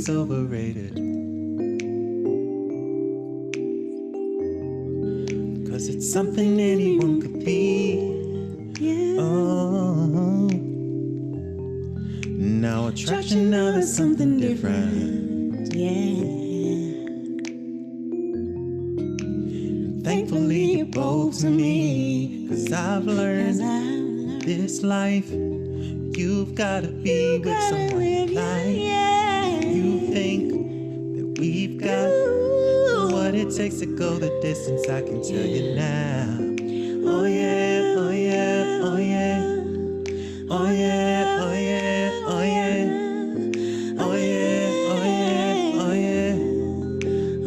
is overrated. Cause it's something anyone could be. Oh, now attraction, now there's something different. Thankfully you're both to me. Cause I've learned this life, you've gotta be with someone you like. You think that we've got what it takes to go the distance, I can tell you now. Oh yeah, oh yeah, oh yeah. Oh yeah, oh yeah, oh yeah. Oh yeah, oh yeah, oh yeah.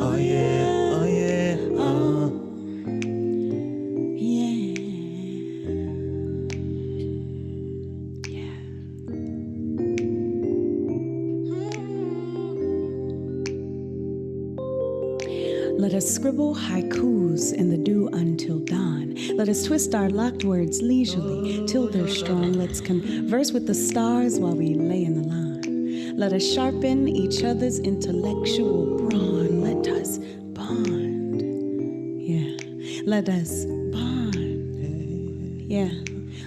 Oh yeah, oh yeah, oh. Let us scribble haikus in the dew until dawn. Let us twist our locked words leisurely till they're strong. Let's converse with the stars while we lay in the lawn. Let us sharpen each other's intellectual brawn. Let us bond. Let us bond.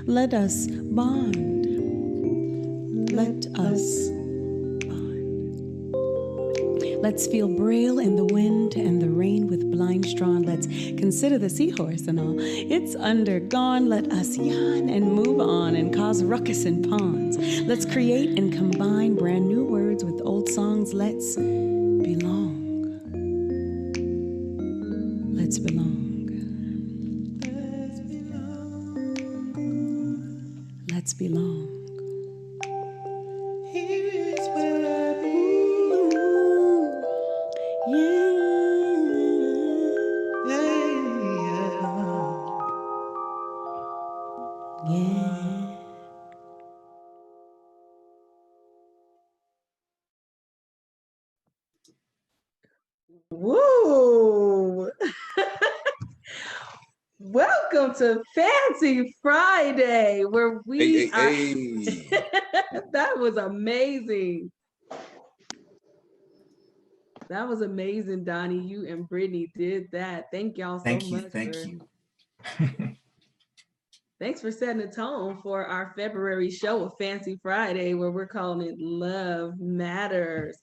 Let us bond. Let us bond. Let's feel Braille in the wind and the rain with blinds drawn. Let's consider the seahorse and all it's undergone. Let us yawn and move on and cause ruckus in ponds. Let's create and combine brand new words with old songs. Let's belong. Let's belong. Let's belong. Here's where I be. Woo! Welcome to Fancy Friday, where we are. That was amazing. That was amazing, Donnie. You and Brittany did that. Thank y'all so much. Thank you. Thanks for setting the tone for our February show of Fancy Friday, where we're calling it Love Matters.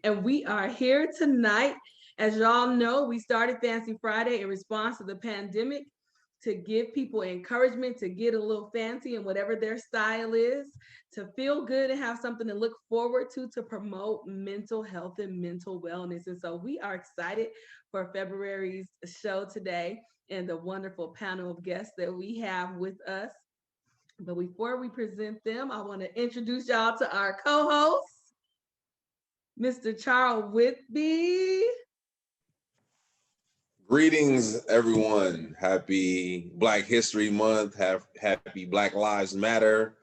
And we are here tonight. As y'all know, we started Fancy Friday in response to the pandemic to give people encouragement to get a little fancy in whatever their style is, to feel good and have something to look forward to promote mental health and mental wellness. And so we are excited for February's show today and the wonderful panel of guests that we have with us. But before we present them, I want to introduce y'all to our co-host, Mr. Charles Whitby. Greetings, everyone. Happy Black History Month. Happy Black Lives Matter.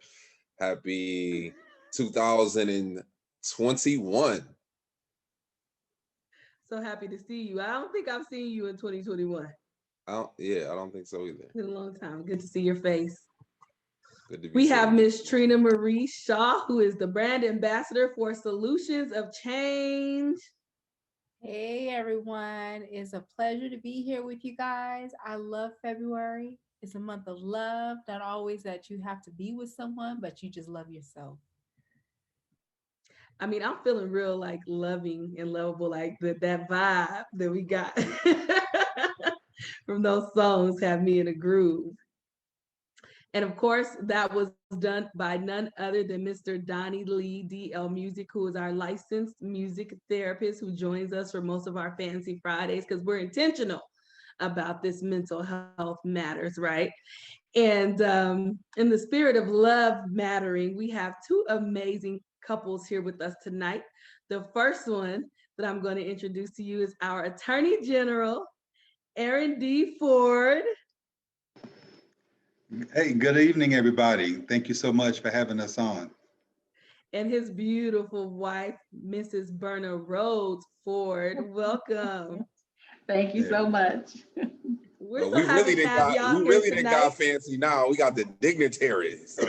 Happy 2021. So happy to see you. I don't think I've seen you in 2021. I don't think so either. It's been a long time. Good to see your face. Good to be We have Miss Trina Marie Shaw, who is the brand ambassador for Solutions of Change. Hey everyone, it's a pleasure to be here with you guys. I love February. It's a month of love, not always that you have to be with someone, but you just love yourself. I mean, I'm feeling real like loving and lovable, like that vibe that we got from those songs have me in a groove. And of course, that was done by none other than Mr. Donnie Lee, DL Music, who is our licensed music therapist who joins us for most of our Fancy Fridays because we're intentional about this mental health matters, right? And in the spirit of love mattering, we have two amazing couples here with us tonight. The first one that I'm going to introduce to you is our Attorney General, Aaron D. Ford. Hey, good evening, everybody. Thank you so much for having us on. And his beautiful wife, Mrs. Berna Rhodes Ford. Welcome. Thank you so much. We're so happy to have y'all here tonight. We really didn't got fancy now. We got the dignitaries. So.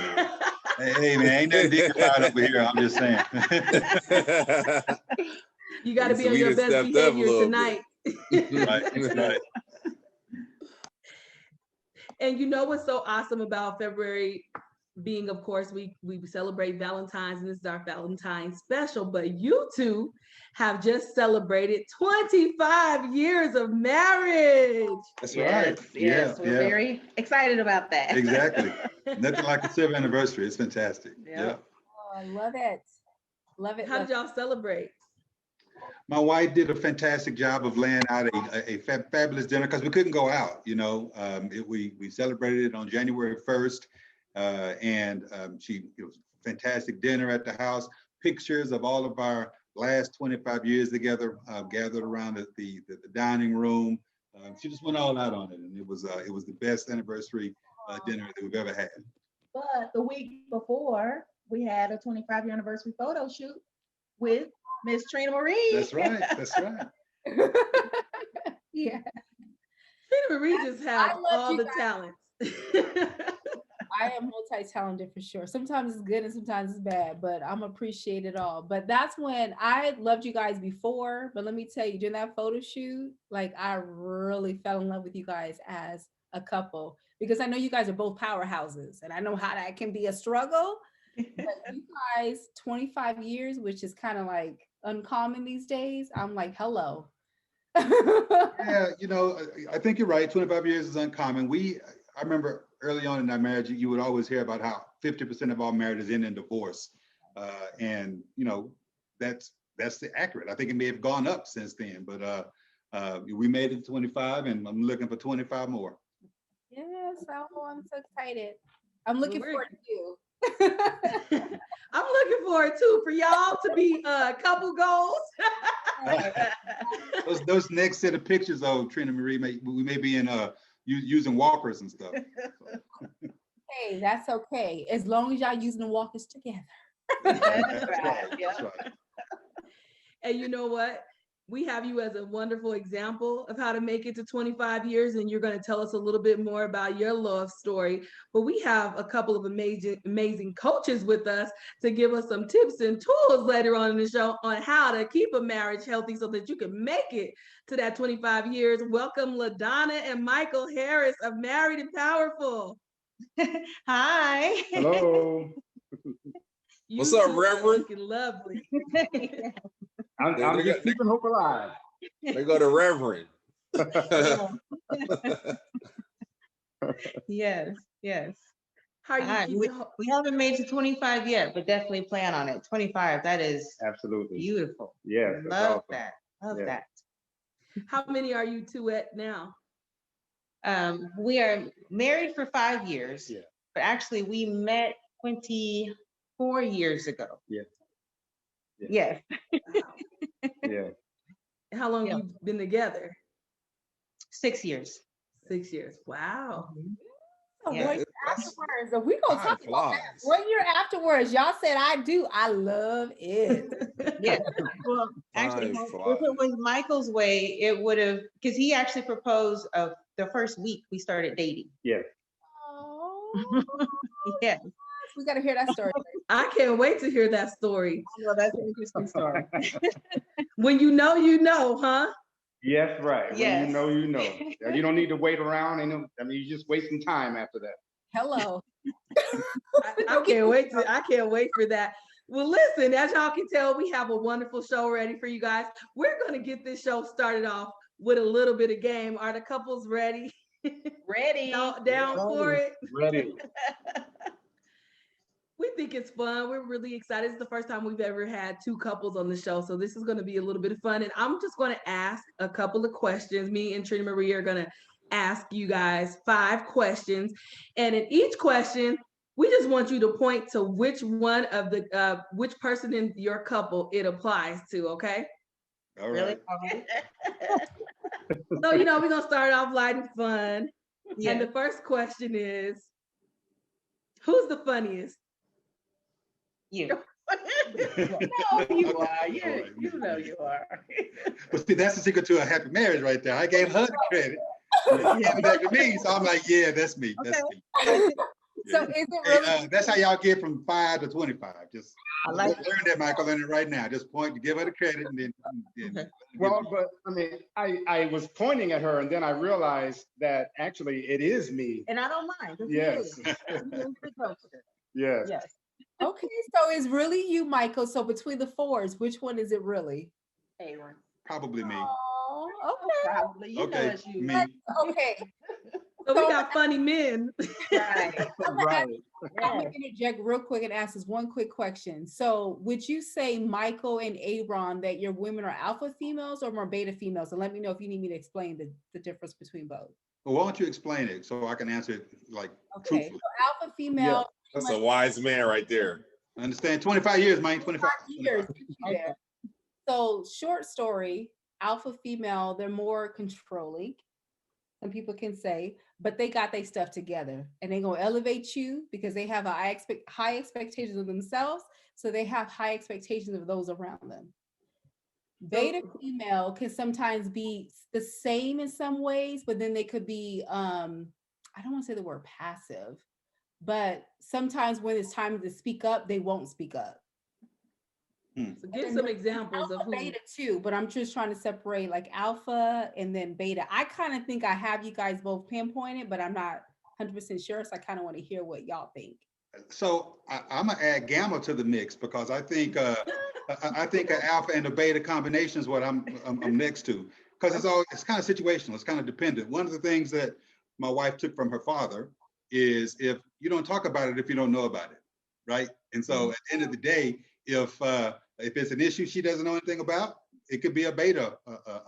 Hey, man, ain't nothing dignified over here. I'm just saying. You got to be So on we your done best stepped up a behavior little tonight. Right. And you know what's so awesome about February being, of course, we celebrate Valentine's, and this is our Valentine's special, but you two have just celebrated 25 years of marriage. That's Yes, right. yes, we're yeah. very excited about that. Exactly. Nothing like a silver anniversary. It's fantastic. Yeah. Oh, I love it. Love it. How did y'all celebrate? My wife did a fantastic job of laying out a fabulous dinner because we couldn't go out. We celebrated it on January 1st, and it was a fantastic dinner at the house. Pictures of all of our last 25 years together, gathered around the dining room. She just went all out on it, and it was the best anniversary dinner that we've ever had. But the week before, we had a 25-year anniversary photo shoot with Miss Trina Marie. That's right. That's right. Yeah. Trina Marie just has all the guys. talents. I am multi-talented for sure. Sometimes it's good and sometimes it's bad, but I'm appreciate it all. But that's when I loved you guys before. But let me tell you, during that photo shoot, like I really fell in love with you guys as a couple because I know you guys are both powerhouses, and I know how that can be a struggle. But you guys, 25 years, which is kind of like uncommon these days. I'm like, hello. Yeah, I think you're right. 25 years is uncommon. I remember early on in our marriage, you would always hear about how 50% of all marriages end in divorce. And that's accurate. I think it may have gone up since then, but we made it to 25 and I'm looking for 25 more. Yes, I'm so excited. I'm looking forward to you. I'm looking forward too for y'all to be couple goals. Those next set of pictures of Trina Marie, we may be in using walkers and stuff. Hey, that's okay. As long as y'all using the walkers together. That's right. Yeah. That's right. And you know what? We have you as a wonderful example of how to make it to 25 years, and you're going to tell us a little bit more about your love story. But we have a couple of amazing coaches with us to give us some tips and tools later on in the show on how to keep a marriage healthy so that you can make it to that 25 years. Welcome, LaDonna and Michael Harris of Married and Powerful. Hi. Hello. What's up, Reverend? Looking lovely. I'm just keeping hope alive. They go to Reverend. Yes, yes. How are you keeping we haven't made to 25 yet, but definitely plan on it. 25, that is Absolutely beautiful. Yes, Love awesome. that. Love Yeah. that. How many are you two at now? We are married for 5 years, Yeah. but actually we met 24 years ago. Yeah. Yes. Yeah. How long Yeah. you been together? 6 years. 6 years. Wow. Oh, Yeah. 1 year afterwards. So we gonna talk about that. Flies. 1 year afterwards. Y'all said I do. I love it. Yeah. Well, actually, Time if flies. it was Michael's way, it would have, because he actually proposed of the first week we started dating. Yes. Oh, Yeah. we gotta hear that story. I can't wait to hear that story. Well, that's an interesting story. When you know, huh? Yes, right. When Yes. you know, you know. You don't need to wait around. You're just wasting time after that. Hello. I can't wait for that. Well, listen, as y'all can tell, we have a wonderful show ready for you guys. We're gonna get this show started off with a little bit of game. Are the couples ready? Ready. Down for it? Ready. We think it's fun. We're really excited. It's the first time we've ever had two couples on the show. So this is going to be a little bit of fun. And I'm just going to ask a couple of questions. Me and Trina Marie are going to ask you guys 5 questions. And in each question, we just want you to point to which one of the, which person in your couple it applies to, okay? All Really? right. So, we're going to start off light and fun. Yeah. And the first question is, who's the funniest? You. No, you are. You know you are. But see, that's the secret to a happy marriage right there. I gave her the credit. She gave it back to me. So I'm like, yeah, that's me. That's me. So is it Hey, really? that's how y'all get from 5 to 25. Just I like learn that, Michael. Learn it right now. Just point to give her the credit, and then. Okay. Well, but I mean, I was pointing at her and then I realized that actually it is me. And I don't mind. 'cause Yes. it is. You can be close to it. Yes. Yes. Okay, so it's really you, Michael. So between the fours, which one is it really? Aaron. Probably me. Oh, Oh, okay. probably. You know Okay, it's you. me. Okay. So we got funny men. Right. Right. I'm Yes. gonna interject real quick and ask this one quick question. So would you say, Michael and Aaron, that your women are alpha females or more beta females? And let me know if you need me to explain the difference between both. Well, why don't you explain it so I can answer it like Okay, truthfully? so alpha female. That's a wise man right there. I understand. 25 years, man. 25 years. 25. Get you there. So short story, alpha female, they're more controlling, some people can say, but they got their stuff together and they're gonna elevate you because they have high expectations of themselves. So they have high expectations of those around them. Beta female can sometimes be the same in some ways, but then they could be, I don't want to say the word passive, but sometimes when it's time to speak up, they won't speak up. So give some examples of Alpha, who. beta too, but I'm just trying to separate like alpha and then beta. I kind of think I have you guys both pinpointed, but I'm not 100% sure. So I kind of want to hear what y'all think. So I'm gonna add gamma to the mix because I think I think an alpha and a beta combination is what I'm next to, because it's kind of situational. It's kind of dependent. One of the things that my wife took from her father is if you don't talk about it if you don't know about it, right? And so at the end of the day, if it's an issue she doesn't know anything about, it could be a beta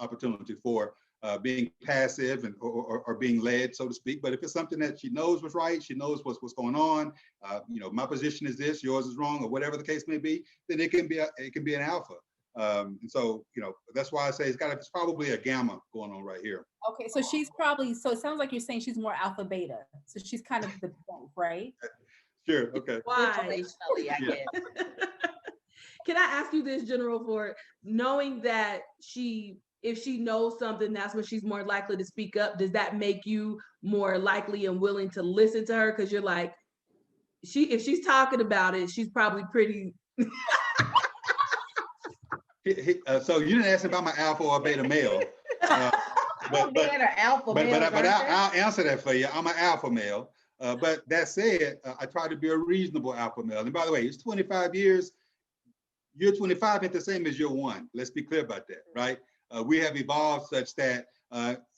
opportunity for being passive and or being led, so to speak. But if it's something that she knows was right, she knows what's going on, my position is this, yours is wrong, or whatever the case may be, then it can be an alpha. And so that's why I say it's probably a gamma going on right here. Okay, so she's probably, so it sounds like you're saying she's more alpha beta. So she's kind of the both, right? Sure. Okay. Why? Situationally, I guess. Can I ask you this, General, for knowing that if she knows something, that's when she's more likely to speak up. Does that make you more likely and willing to listen to her? Because you're like, if she's talking about it, she's probably pretty. So you didn't ask about my alpha or beta male. But I'll answer that for you. I'm an alpha male. But that said, I try to be a reasonable alpha male. And by the way, it's 25 years. Year 25 ain't the same as year 1. Let's be clear about that, right? We have evolved such that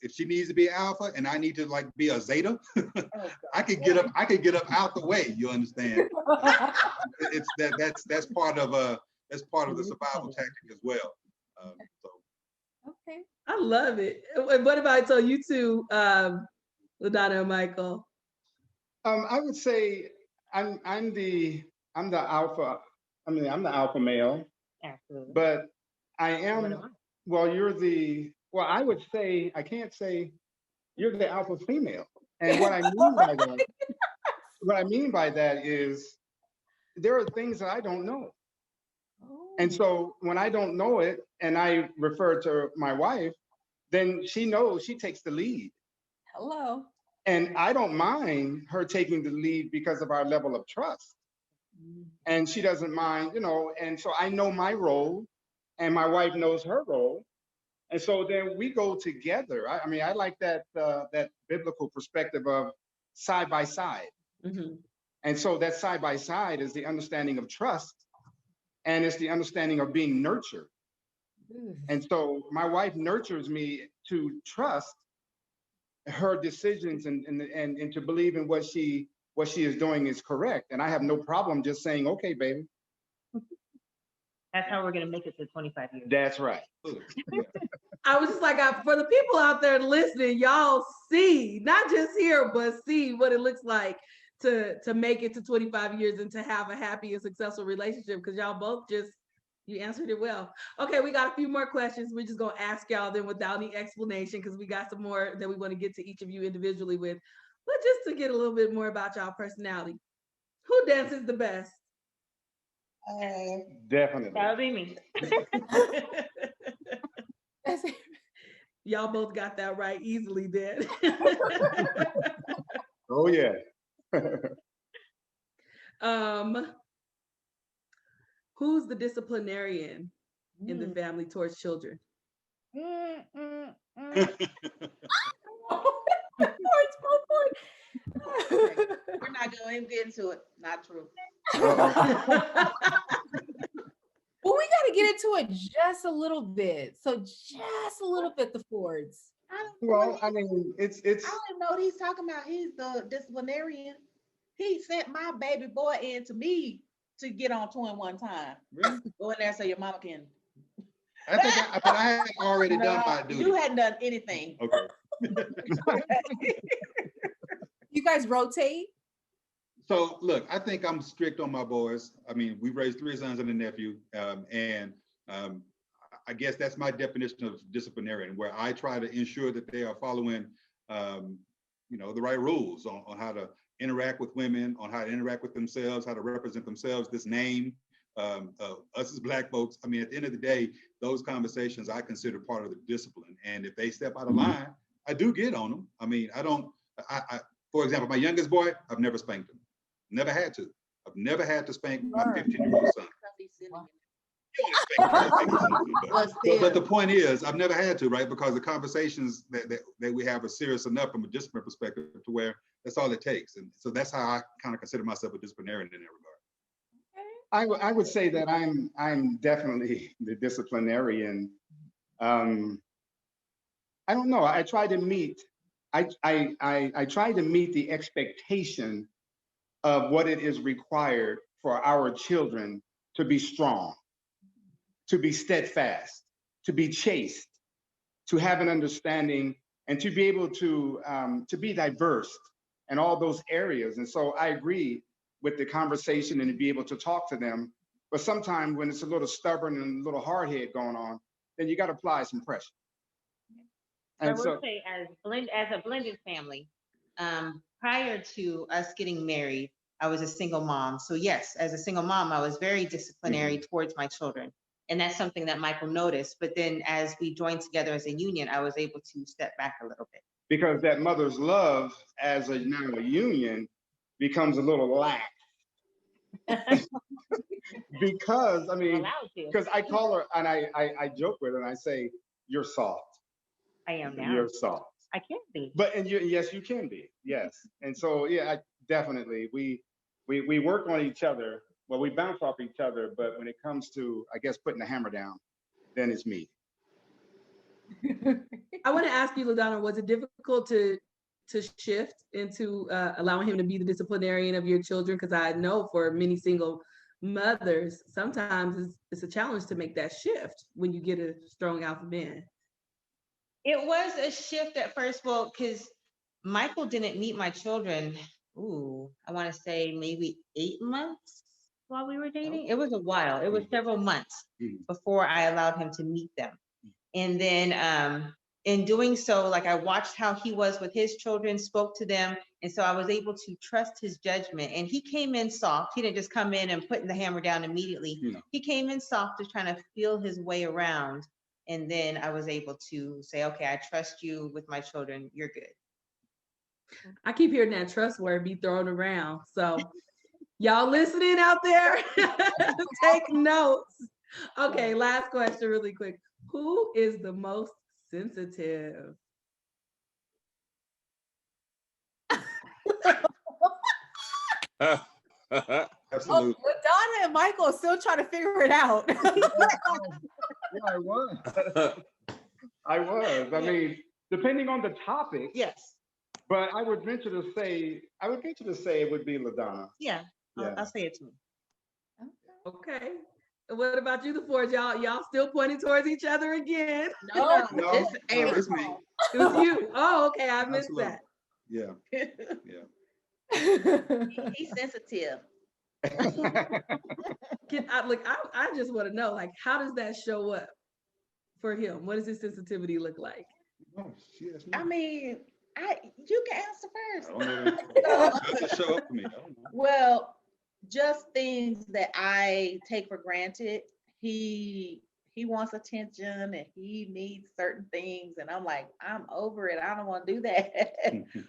if she needs to be alpha and I need to like be a zeta, I could get up out the way. You understand? That's part of the survival tactic as well. Okay. I love it. What about you two, LaDonna and Michael? I would say I'm the alpha. I mean, I'm the alpha male. Absolutely. But I am. Well, I would say I can't say you're the alpha female. And what I mean by that is there are things that I don't know. And so when I don't know it and I refer to my wife, then she knows, she takes the lead. Hello. And I don't mind her taking the lead because of our level of trust. And she doesn't mind, and so I know my role and my wife knows her role. And so then we go together. I mean, I like that biblical perspective of side by side. Mm-hmm. And so that side by side is the understanding of trust and it's the understanding of being nurtured. And so my wife nurtures me to trust her decisions and to believe in what she is doing is correct. And I have no problem just saying, okay, baby. That's how we're going to make it to 25 years. That's right. I was just like, for the people out there listening, y'all see, not just hear, but see what it looks like to make it to 25 years and to have a happy and successful relationship, because y'all both you answered it well. Okay, we got a few more questions. We're just going to ask y'all them without any explanation because we got some more that we want to get to each of you individually with. But just to get a little bit more about y'all personality. Who dances the best? Definitely. That would be me. Y'all both got that right easily then. Oh, yeah. Who's the disciplinarian in the family towards children? Mm, mm, mm. We're not going to get into it. Not true. Well, we got to get into it just a little bit. So just a little bit, the Fords. Well, I mean, it's I don't even know what he's talking about. He's the disciplinarian. He sent my baby boy in to me to get on 21 time. Really? Go in there so your mama can. I think but I had already done my duty. You hadn't done anything. Okay. You guys rotate? So look, I think I'm strict on my boys. I mean, we raised 3 sons and a nephew, and I guess that's my definition of disciplinarian, where I try to ensure that they are following, the right rules on how to interact with women, on how to interact with themselves, how to represent themselves. This name, us as Black folks. I mean, at the end of the day, those conversations I consider part of the discipline. And if they step out of line, I do get on them. I mean, for example, my youngest boy, I've never spanked him. Never had to. I've never had to spank my 15-year-old son. But the point is, I've never had to, right? Because the conversations that we have are serious enough from a discipline perspective to where that's all it takes. And so that's how I kind of consider myself a disciplinarian in that regard. I would say that I'm definitely the disciplinarian. I don't know. I try to meet the expectation of what it is required for our children to be strong, to be steadfast, to be chaste, to have an understanding, and to be able to be diverse in all those areas. And so I agree with the conversation and to be able to talk to them. But sometimes when it's a little stubborn and a little hard head going on, then you got to apply some pressure. And I will say, as a blended family, prior to us getting married, I was a single mom. So yes, as a single mom, I was very disciplinary towards my children. And that's something that Michael noticed. But then as we joined together as a union, I was able to step back a little bit. Because that mother's love as now a union becomes a little lax. Because, I mean, because I call her and I joke with her and I say, you're soft. I am now. You're soft. I can be. Yes, you can be. Yes. And so, yeah, definitely. We work on each other. Well, we bounce off each other, but when it comes to, I guess, putting the hammer down, then it's me. I want to ask you, LaDonna, was it difficult to shift into allowing him to be the disciplinarian of your children? Because I know for many single mothers, sometimes it's a challenge to make that shift when you get a strong alpha man. It was a shift at first, well, because Michael didn't meet my children, I want to say maybe 8 months while we were dating. It was a while. It was several months before I allowed him to meet them. And then in doing so, like I watched how he was with his children, spoke to them. And so I was able to trust his judgment. And he came in soft. He didn't just come in and putting the hammer down immediately. He came in soft to trying to feel his way around. And then I was able to say, okay, I trust you with my children. You're good. I keep hearing that trust word be thrown around. So y'all listening out there, take notes. Okay, last question really quick. Who is the most sensitive? Absolutely. Donna and Michael are still trying to figure it out. Yeah, I was. I mean, depending on the topic. Yes. But I would venture to say it would be LaDonna. Yeah. I'll say it to me. Okay. What about you, the Fords? Y'all still pointing towards each other again? No, it's me. It was you. Oh, okay. I missed that. Yeah. He's sensitive. I just want to know, like, how does that show up for him? What does his sensitivity look like? I mean, you can answer first. I don't know. How does it show up for me? I don't know. Well, just things that I take for granted. He wants attention and he needs certain things, and I'm like, I'm over it. I don't want to do that.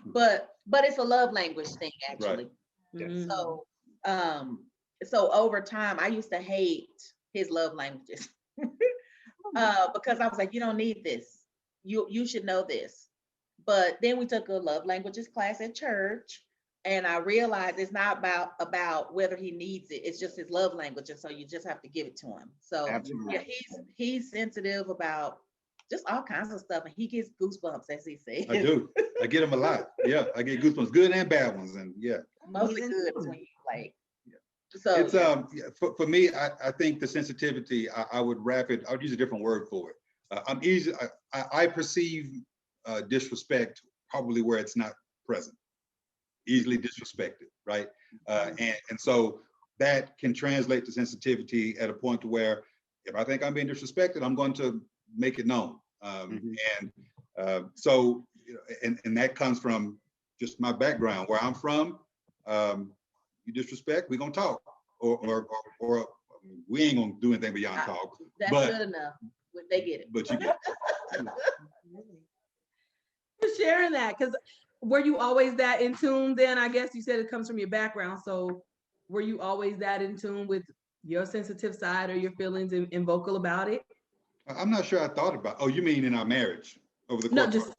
but it's a love language thing, actually. Right. So So over time, I used to hate his love languages because I was like, you don't need this. You should know this. But then we took a love languages class at church, and I realized it's not about whether he needs it. It's just his love language, and so you just have to give it to him. So Absolutely. yeah, he's sensitive about just all kinds of stuff, and he gets goosebumps, as he says. I do. I get them a lot. Yeah, I get goosebumps, good and bad ones, and yeah. Mostly He's good is when you like. So It's for me, I think the sensitivity, I would wrap it, I would use a different word for it. I perceive disrespect probably where it's not present, easily disrespected, right? And so that can translate to sensitivity at a point to where if I think I'm being disrespected, I'm going to make it known. So, and that comes from just my background, where I'm from. You disrespect, we're gonna talk, or we ain't gonna do anything beyond talk. that's but, good enough. They get it. But you get it. For sharing that, because were you always that in tune then? I guess you said it comes from your background. So were you always that in tune with your sensitive side or your feelings and vocal about it? I'm not sure I thought about. Oh, you mean in our marriage over the course? No, just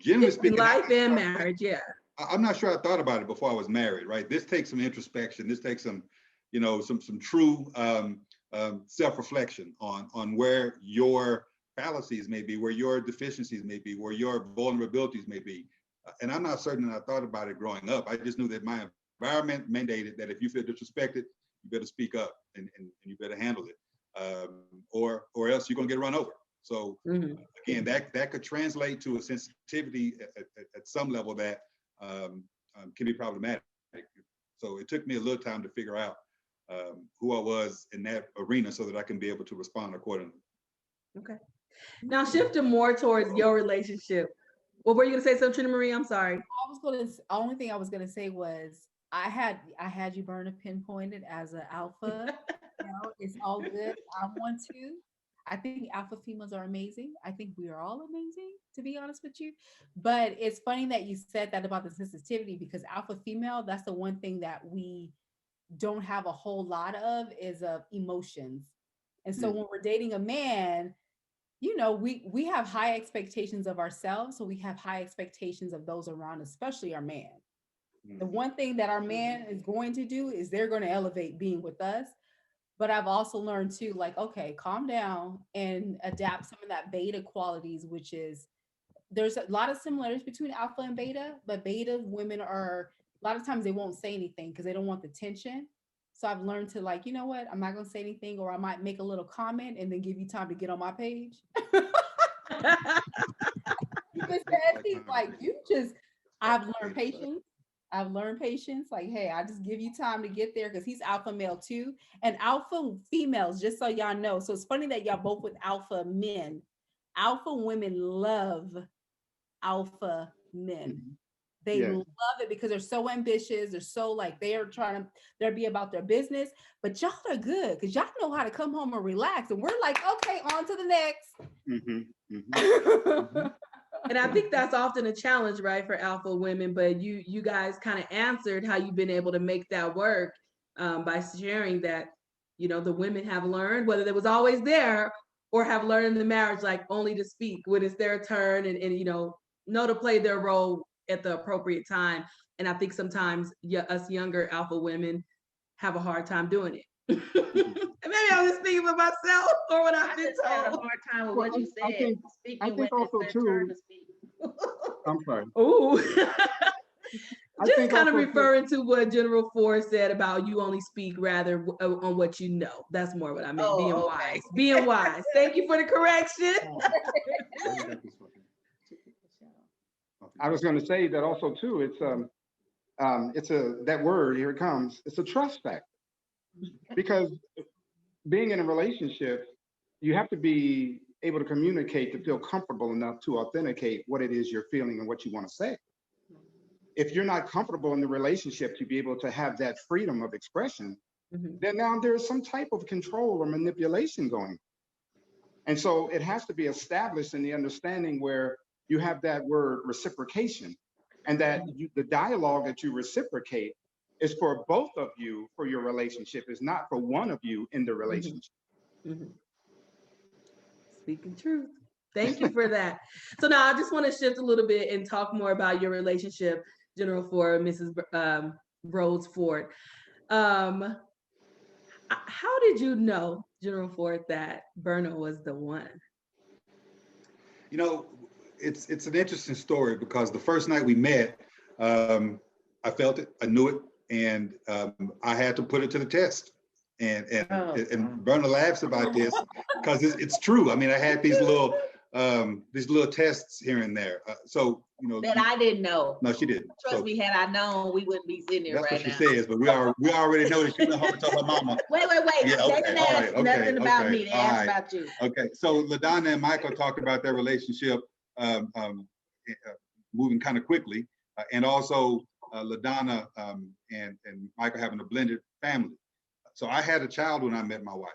generally in speaking, life and marriage, yeah. I'm not sure I thought about it before I was married, right? This takes some introspection. This takes some, some true self-reflection on where your fallacies may be, where your deficiencies may be, where your vulnerabilities may be. And I'm not certain that I thought about it growing up. I just knew that my environment mandated that if you feel disrespected, you better speak up and you better handle it, or else you're gonna get run over. So again, that could translate to a sensitivity at some level that can be problematic. So it took me a little time to figure out who I was in that arena so that I can be able to respond accordingly. Okay. Now shifting more towards your relationship. Well, were you gonna say something, Trina Marie? I'm sorry. Only thing I was gonna say was I had you burn a pinpointed as an alpha. It's all good. I want to. I think alpha females are amazing. I think we are all amazing, to be honest with you. But it's funny that you said that about the sensitivity, because alpha female, that's the one thing that we don't have a whole lot of is of emotions. And so when we're dating a man, we have high expectations of ourselves. So we have high expectations of those around, especially our man. The one thing that our man is going to do is they're going to elevate being with us. But I've also learned too, like, okay, calm down and adapt some of that beta qualities, which is there's a lot of similarities between alpha and beta, but beta women are a lot of times they won't say anything because they don't want the tension. So I've learned to, like, you know what, I'm not going to say anything, or I might make a little comment and then give you time to get on my page. Because like, I've learned patience. I've learned patience. Like, hey, I just give you time to get there because he's alpha male too. And alpha females, just so y'all know. So it's funny that y'all both with alpha men. Alpha women love alpha men. They love it because they're so ambitious. They're so like, they're be about their business. But y'all are good because y'all know how to come home and relax. And we're like, okay, on to the next. And I think that's often a challenge, right, for alpha women. But you guys kind of answered how you've been able to make that work by sharing that, the women have learned, whether it was always there or have learned in the marriage, like only to speak when it's their turn and know to play their role at the appropriate time. And I think sometimes us younger alpha women have a hard time doing it. And maybe I'm just speaking for myself or what I've been told. Had a hard time with what you said. I think also too. I'm sorry. Ooh. Just kind of referring to what General Ford said about you only speak rather on what you know. That's more what I meant. Being wise. Being wise. Thank you for the correction. I was going to say that also too. It's that word, here it comes. It's a trust factor, because being in a relationship, you have to be able to communicate to feel comfortable enough to authenticate what it is you're feeling and what you want to say. If you're not comfortable in the relationship to be able to have that freedom of expression, then now there's some type of control or manipulation going. And so it has to be established in the understanding where you have that word reciprocation, and that the dialogue that you reciprocate It's for both of you for your relationship. It's not for one of you in the relationship. Mhm. Speaking truth. Thank you for that. So now I just want to shift a little bit and talk more about your relationship, General Ford, Mrs. Rhodes Ford. How did you know, General Ford, that Berna was the one? You know, it's an interesting story because the first night we met, I felt it, I knew it, and I had to put it to the test. And Berna laughs about this because it's true. I mean, I had these little tests here and there. So you know that I didn't know. No, she didn't. Trust me, had I known, we wouldn't be sitting here That's right what she now. says, but we already know that she went home and told her mama. Wait. Yeah, They okay, didn't all ask right, okay, nothing about okay, me. They all asked right. about you. Okay, so LaDonna and Michael talked about their relationship moving kind of quickly, and also LaDonna and Michael having a blended family. So I had a child when I met my wife.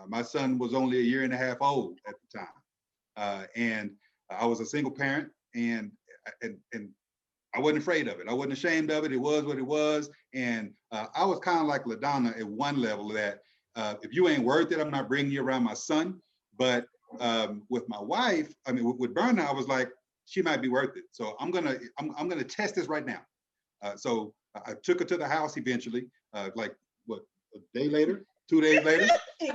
My son was only 1.5 years old at the time, and I was a single parent, and I wasn't afraid of it. I wasn't ashamed of it. It was what it was, and I was kind of like LaDonna at one level that if you ain't worth it, I'm not bringing you around my son. But with my wife, I mean, with Berna, I was like, she might be worth it. So I'm gonna test this right now. So I took her to the house eventually, like what, a day later, 2 days later,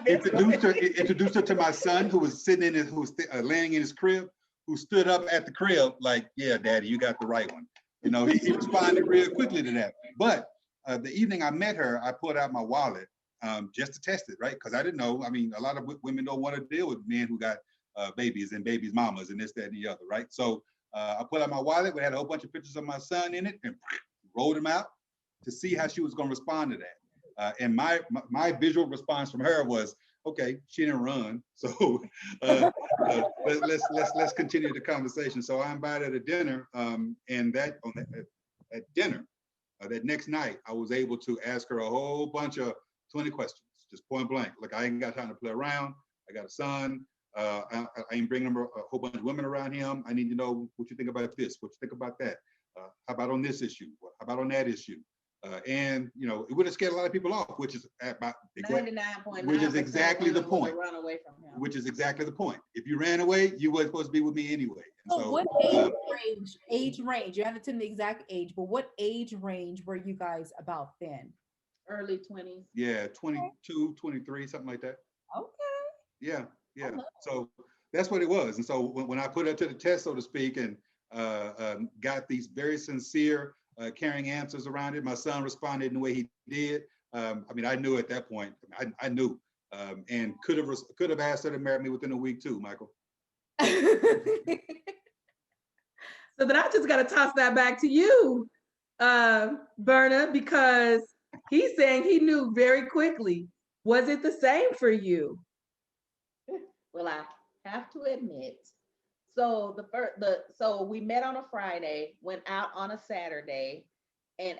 introduced her to my son who was sitting in who was laying in his crib, who stood up at the crib like, yeah, Daddy, you got the right one. You know, he responded real quickly to that. But the evening I met her, I pulled out my wallet just to test it, right? Because I didn't know. I mean, a lot of women don't want to deal with men who got babies and babies' mamas and this, that, and the other, right? So I pulled out my wallet. We had a whole bunch of pictures of my son in it and rolled them out to see how she was going to respond to that. And my visual response from her was, okay, she didn't run, so let's continue the conversation. So I invited her to dinner, and at dinner that next night, I was able to ask her a whole bunch of 20 questions, just point blank. Look, I ain't got time to play around. I got a son. I ain't bringing a whole bunch of women around him. I need to know what you think about this, what you think about that. How about on this issue? How about on that issue? And you know, it would have scared a lot of people off, which is about 99.9%, which is exactly the point. Run away from him. Which is exactly the point. If you ran away, you weren't supposed to be with me anyway. And so what age range? You haven't told the exact age, but what age range were you guys about then? Early 20s. Yeah, 22, 23, something like that. Okay. Yeah. So that's what it was. And so when I put her to the test, so to speak, and got these very sincere, caring answers around it, my son responded in the way he did. I mean, I knew at that point. I knew, and could have asked her to marry me within a week too, Michael. So then I just got to toss that back to you, Berna, because he's saying he knew very quickly. Was it the same for you? Well, I have to admit. So so we met on a Friday, went out on a Saturday, and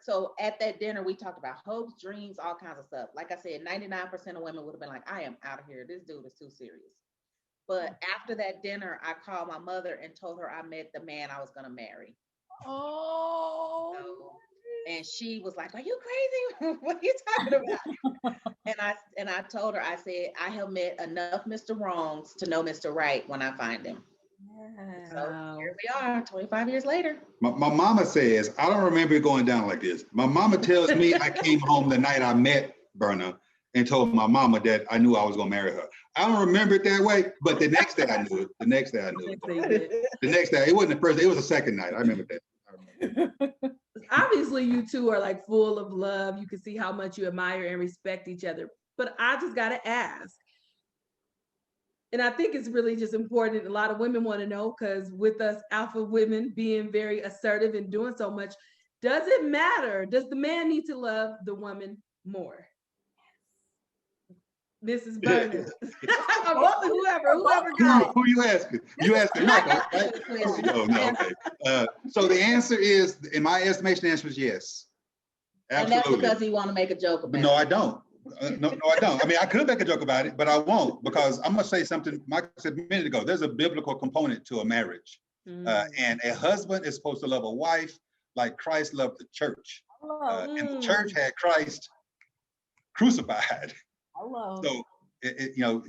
so at that dinner we talked about hopes, dreams, all kinds of stuff. Like I said, 99% of women would have been like, I am out of here. This dude is too serious. But after that dinner, I called my mother and told her I met the man I was going to marry. Oh. And she was like, are you crazy? What are you talking about? and I told her, I said, I have met enough Mr. Wrongs to know Mr. Right when I find him. Yeah. So here we are, 25 years later. My mama says, I don't remember it going down like this. My mama tells me I came home the night I met Berna and told my mama that I knew I was going to marry her. I don't remember it that way, but the next day I knew it. The next day, it wasn't the first day, it was the second night. I remember that. Obviously, you two are like full of love. You can see how much you admire and respect each other. But I just got to ask, and I think it's really just important. A lot of women want to know, because with us alpha women being very assertive and doing so much, does it matter? Does the man need to love the woman more? Mrs. Berna. whoever got it. Who you asking? You asking Michael, right? No, okay. So the answer is, in my estimation, the answer is yes. Absolutely. And that's because he want to make a joke about it. No, I don't. No, I don't. I mean, I could make a joke about it, but I won't, because I'm going to say something Michael said a minute ago. There's a biblical component to a marriage. And a husband is supposed to love a wife like Christ loved the church. And the church had Christ crucified. Hello. So,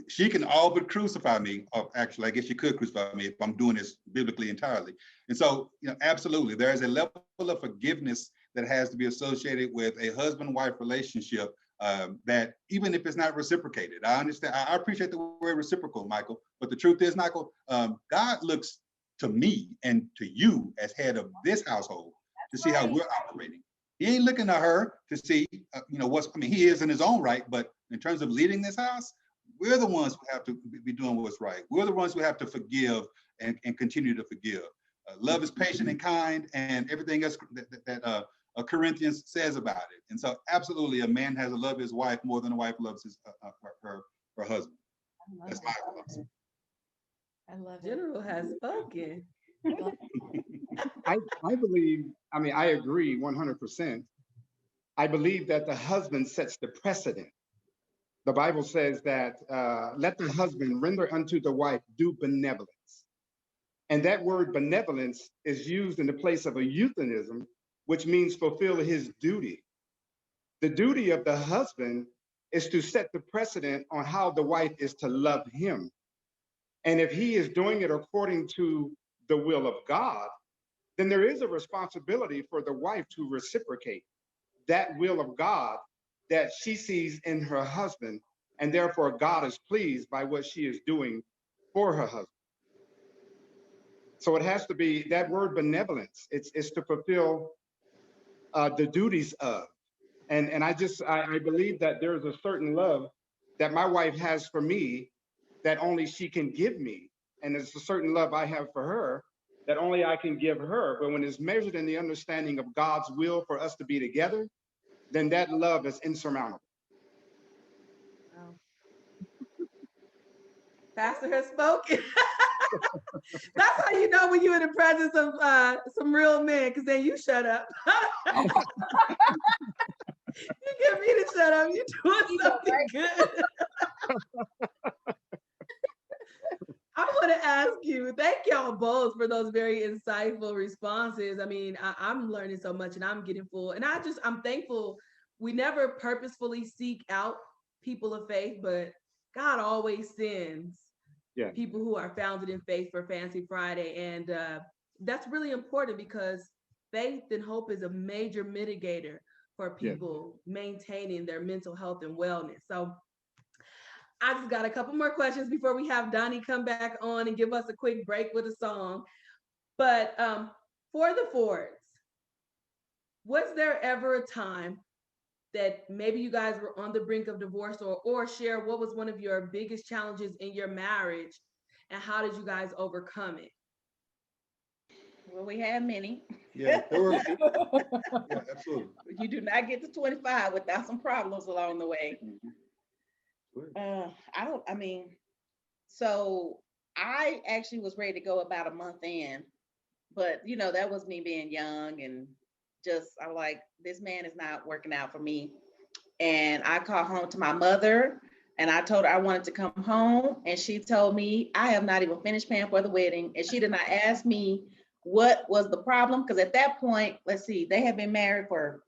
she can all but crucify me. Or actually, I guess she could crucify me if I'm doing this biblically entirely. And so, absolutely, there is a level of forgiveness that has to be associated with a husband-wife relationship that even if it's not reciprocated. I understand. I appreciate the word reciprocal, Michael. But the truth is, Michael, God looks to me and to you as head of this household to see how we're operating. He ain't looking at her to see, he is in his own right, but in terms of leading this house, we're the ones who have to be doing what's right. We're the ones who have to forgive and continue to forgive. Love is patient and kind, and everything else that Corinthians says about it. And so, absolutely, a man has to love his wife more than a wife loves his her husband. That's my philosophy. I love it. General has spoken. I believe, I agree 100%. I believe that the husband sets the precedent. The Bible says that let the husband render unto the wife due benevolence. And that word benevolence is used in the place of a euphemism, which means fulfill his duty. The duty of the husband is to set the precedent on how the wife is to love him. And if he is doing it according to the will of God, then there is a responsibility for the wife to reciprocate that will of God that she sees in her husband, and therefore God is pleased by what she is doing for her husband. So it has to be that word benevolence. It's to fulfill the duties of, and I believe that there is a certain love that my wife has for me that only she can give me, and it's a certain love I have for her that only I can give her. But when it's measured in the understanding of God's will for us to be together, then that love is insurmountable. Wow. Pastor has spoken. That's how you know when you're in the presence of some real men, because then you shut up. You get me to shut up. You're doing something good. I want to ask you, thank y'all both for those very insightful responses. I mean, I'm learning so much and I'm getting full. And I'm thankful we never purposefully seek out people of faith, but God always sends people who are founded in faith for Fancy Friday. And that's really important because faith and hope is a major mitigator for people maintaining their mental health and wellness. So I just got a couple more questions before we have Donnie come back on and give us a quick break with a song. But for the Fords, was there ever a time that maybe you guys were on the brink of divorce, or share what was one of your biggest challenges in your marriage and how did you guys overcome it? Well, we had many. Yeah, absolutely. You do not get to 25 without some problems along the way. So I actually was ready to go about a month in, but that was me being young and I'm like, this man is not working out for me. And I called home to my mother and I told her I wanted to come home. And she told me I have not even finished paying for the wedding. And she did not ask me what was the problem. Because at that point, let's see, they had been married for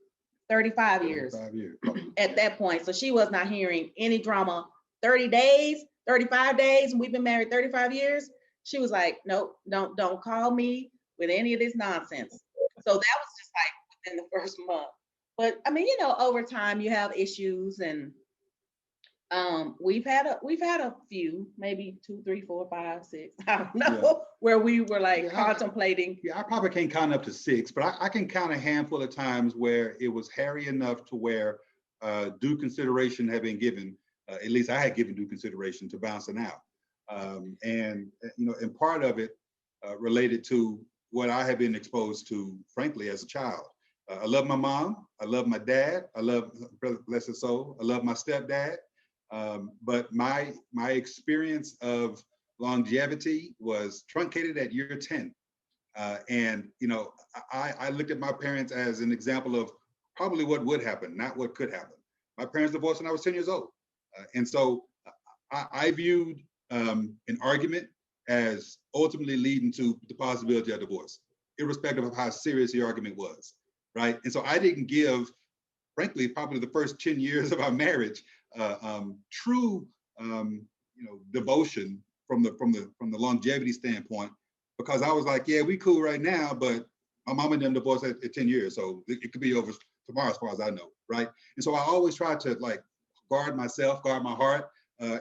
35 years. At that point. So she was not hearing any drama. 30 days, 35 days, and we've been married 35 years. She was like, nope, don't call me with any of this nonsense. So that was just like within the first month. But I mean, over time you have issues, and we've had a few, maybe 2, 3, 4, 5, 6, I don't know, where we were like contemplating. I probably can't count up to 6, but I can count a handful of times where it was hairy enough to where due consideration had been given. At least I had given due consideration to bouncing out. And part of it related to what I had been exposed to, frankly, as a child. I love my mom. I love my dad. I love, bless his soul, I love my stepdad. But my experience of longevity was truncated at year 10. And I looked at my parents as an example of probably what would happen, not what could happen. My parents divorced when I was 10 years old. And so I viewed an argument as ultimately leading to the possibility of divorce, irrespective of how serious the argument was, right? And so I didn't give, frankly, probably the first 10 years of our marriage, true, devotion from the longevity standpoint, because I was like, yeah, we cool right now, but my mom and them divorced at 10 years, so it could be over tomorrow as far as I know, right? And so I always try to like guard myself, guard my heart.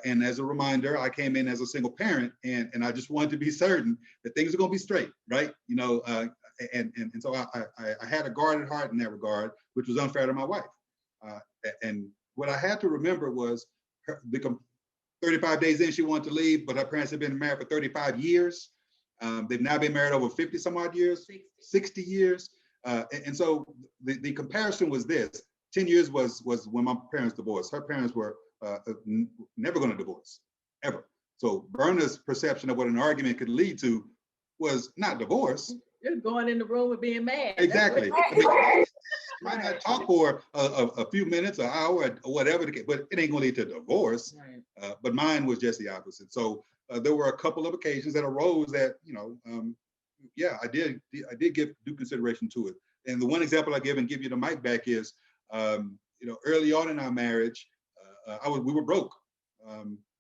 And as a reminder, I came in as a single parent, and I just wanted to be certain that things are going to be straight, right? And so I had a guarded heart in that regard, which was unfair to my wife. And what I had to remember was the 35 days in, she wanted to leave, but her parents had been married for 35 years. They've now been married over 50 some odd years, 60 years. And so the comparison was this: 10 years was when my parents divorced. Her parents were never going to divorce, ever. So Berna's perception of what an argument could lead to was not divorce. You're going in the room with being mad. Exactly. I mean, might not talk for a few minutes, an hour, or whatever, but it ain't gonna lead to divorce. Right. But mine was just the opposite. So there were a couple of occasions that arose that, yeah, I did give due consideration to it. And the one example I give you the mic back is, early on in our marriage, we were broke,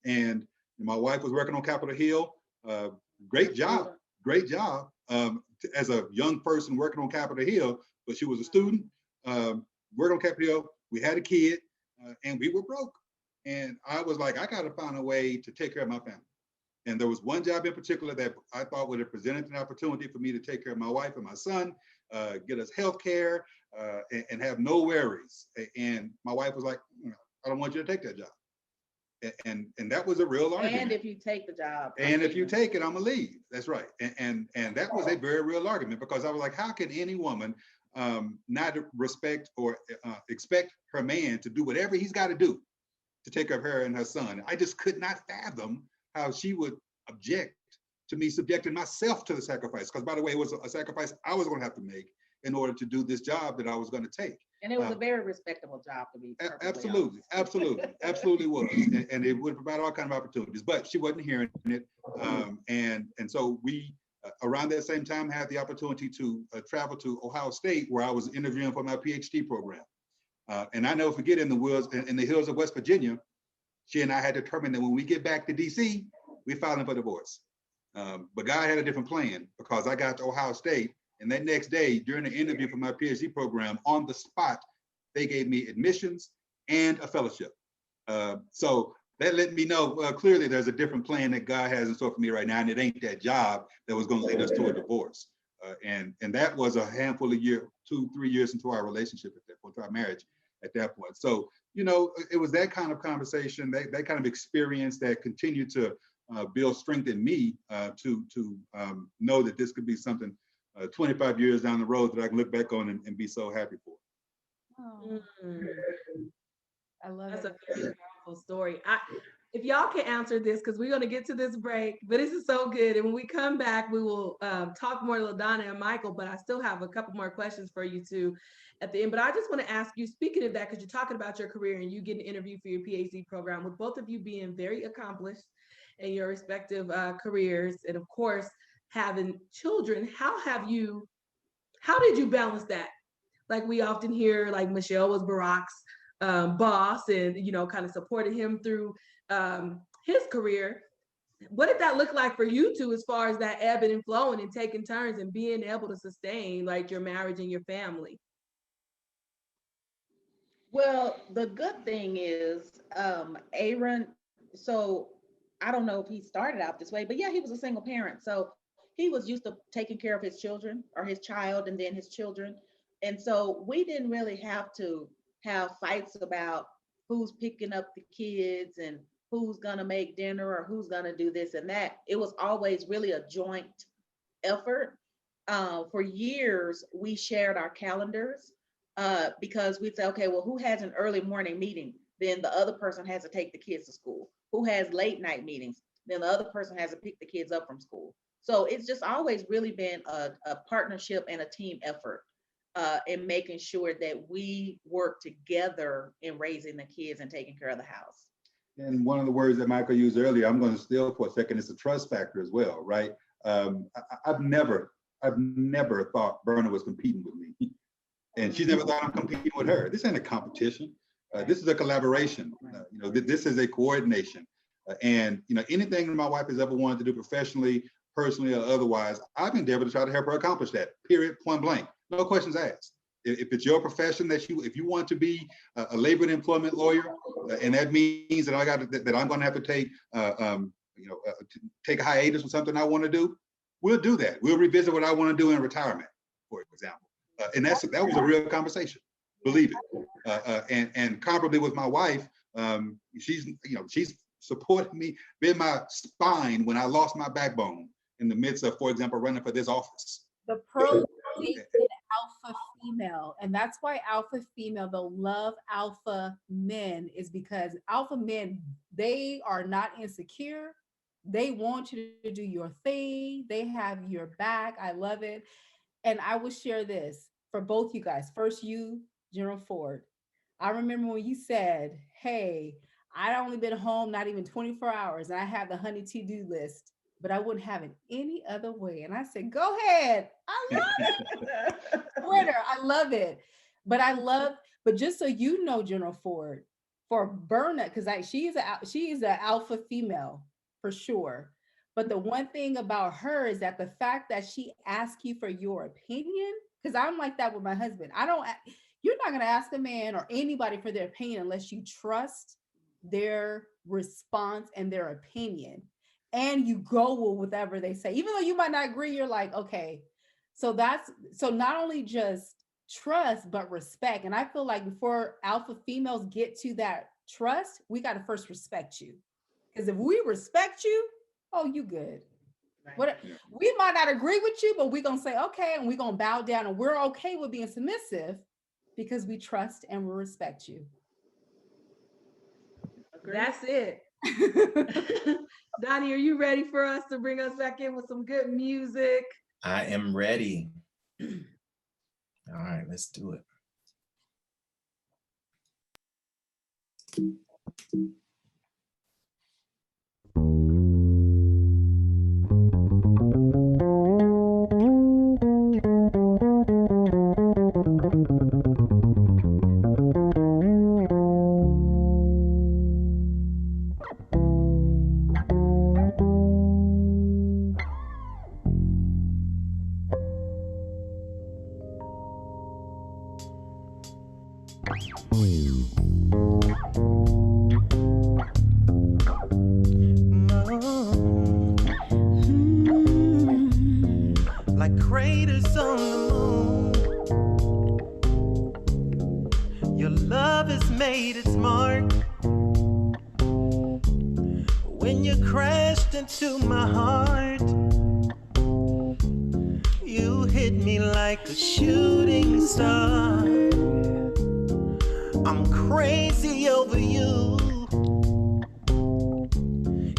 and my wife was working on Capitol Hill. Great job. As a young person working on Capitol Hill, but she was a student, working on Capitol Hill. We had a kid, and we were broke. And I was like, I got to find a way to take care of my family. And there was one job in particular that I thought would have presented an opportunity for me to take care of my wife and my son, get us health care, and have no worries. And my wife was like, I don't want you to take that job. And that was a real argument. And if you take the job. And if you take it, I'm gonna leave. That's right. And that was a very real argument, because I was like, how can any woman not respect or expect her man to do whatever he's got to do to take care of her and her son? I just could not fathom how she would object to me subjecting myself to the sacrifice. Because, by the way, it was a sacrifice I was going to have to make in order to do this job that I was going to take. And it was a very respectable job to be. Absolutely was. And it would provide all kinds of opportunities, but she wasn't hearing it. And so we, around that same time, had the opportunity to travel to Ohio State, where I was interviewing for my PhD program. And I never forget, in the hills of West Virginia, she and I had determined that when we get back to DC, we're filing for divorce. But God had a different plan, because I got to Ohio State, and that next day, during the interview for my PhD program, on the spot, they gave me admissions and a fellowship. So that let me know clearly there's a different plan that God has in store for me right now, and it ain't that job that was going to lead us to a divorce. And that was a handful of 2-3 years into our relationship at that point, to our marriage at that point. So, it was that kind of conversation, that kind of experience that continued to build strength in me to know that this could be something 25 years down the road that I can look back on and be so happy for. Oh, I love That's it. a very powerful story. If y'all can answer this, because we're going to get to this break, but this is so good. And when we come back, we will talk more to LaDonna and Michael, but I still have a couple more questions for you two at the end. But I just want to ask you, speaking of that, because you're talking about your career and you get an interview for your PhD program, with both of you being very accomplished in your respective careers, and of course, having children, how did you balance that? Like, we often hear, like, Michelle was Barack's boss, and kind of supported him through his career. What did that look like for you two, as far as that ebbing and flowing and taking turns and being able to sustain, like, your marriage and your family? Well, the good thing is, Aaron, so I don't know if he started out this way, but yeah, he was a single parent. So he was used to taking care of his children, or his child and then his children. And so we didn't really have to have fights about who's picking up the kids and who's going to make dinner or who's going to do this and that. It was always really a joint effort. For years, we shared our calendars because we'd say, okay, well, who has an early morning meeting? Then the other person has to take the kids to school. Who has late night meetings? Then the other person has to pick the kids up from school. So it's just always really been a partnership and a team effort in making sure that we work together in raising the kids and taking care of the house. And one of the words that Michael used earlier, I'm going to steal for a second, is the trust factor as well, right? I've never thought Berna was competing with me. And she never thought I'm competing with her. This ain't a competition. This is a collaboration. This is a coordination. And anything that my wife has ever wanted to do professionally, personally, or otherwise, I've endeavored to try to help her accomplish that. Period. Point blank. No questions asked. If it's your profession if you want to be a labor and employment lawyer, and that means that I'm going to have to take take a hiatus on something I want to do, we'll do that. We'll revisit what I want to do in retirement, for example. And that was a real conversation. Believe it. And comparably with my wife, she's supported me, been my spine when I lost my backbone in the midst of, for example, running for this office. The pearl is an alpha female, and that's why alpha female, they'll love alpha men, is because alpha men, they are not insecure. They want you to do your thing. They have your back. I love it. And I will share this for both you guys. First, you, General Ford. I remember when you said, hey, I'd only been home not even 24 hours, and I have the honey to-do list, but I wouldn't have it any other way. And I said, go ahead. I love it. Twitter, I love it. But just so you know, General Ford, for Berna, because she is an alpha female for sure. But the one thing about her is that the fact that she asks you for your opinion, because I'm like that with my husband. You're not going to ask a man or anybody for their opinion unless you trust their response and their opinion. And you go with whatever they say, even though you might not agree. You're like, okay, so not only just trust, but respect. And I feel like before alpha females get to that trust, we got to first respect you. Because if we respect you, oh, you good. What, we might not agree with you, but we're going to say, okay, and we're going to bow down, and we're okay with being submissive because we trust and we respect you. That's it. Donnie, are you ready for us to bring us back in with some good music? I am ready. All right, let's do it. Like craters on the moon, your love has made its mark. When you crashed into my heart, you hit me like a shooting star. I'm crazy over you.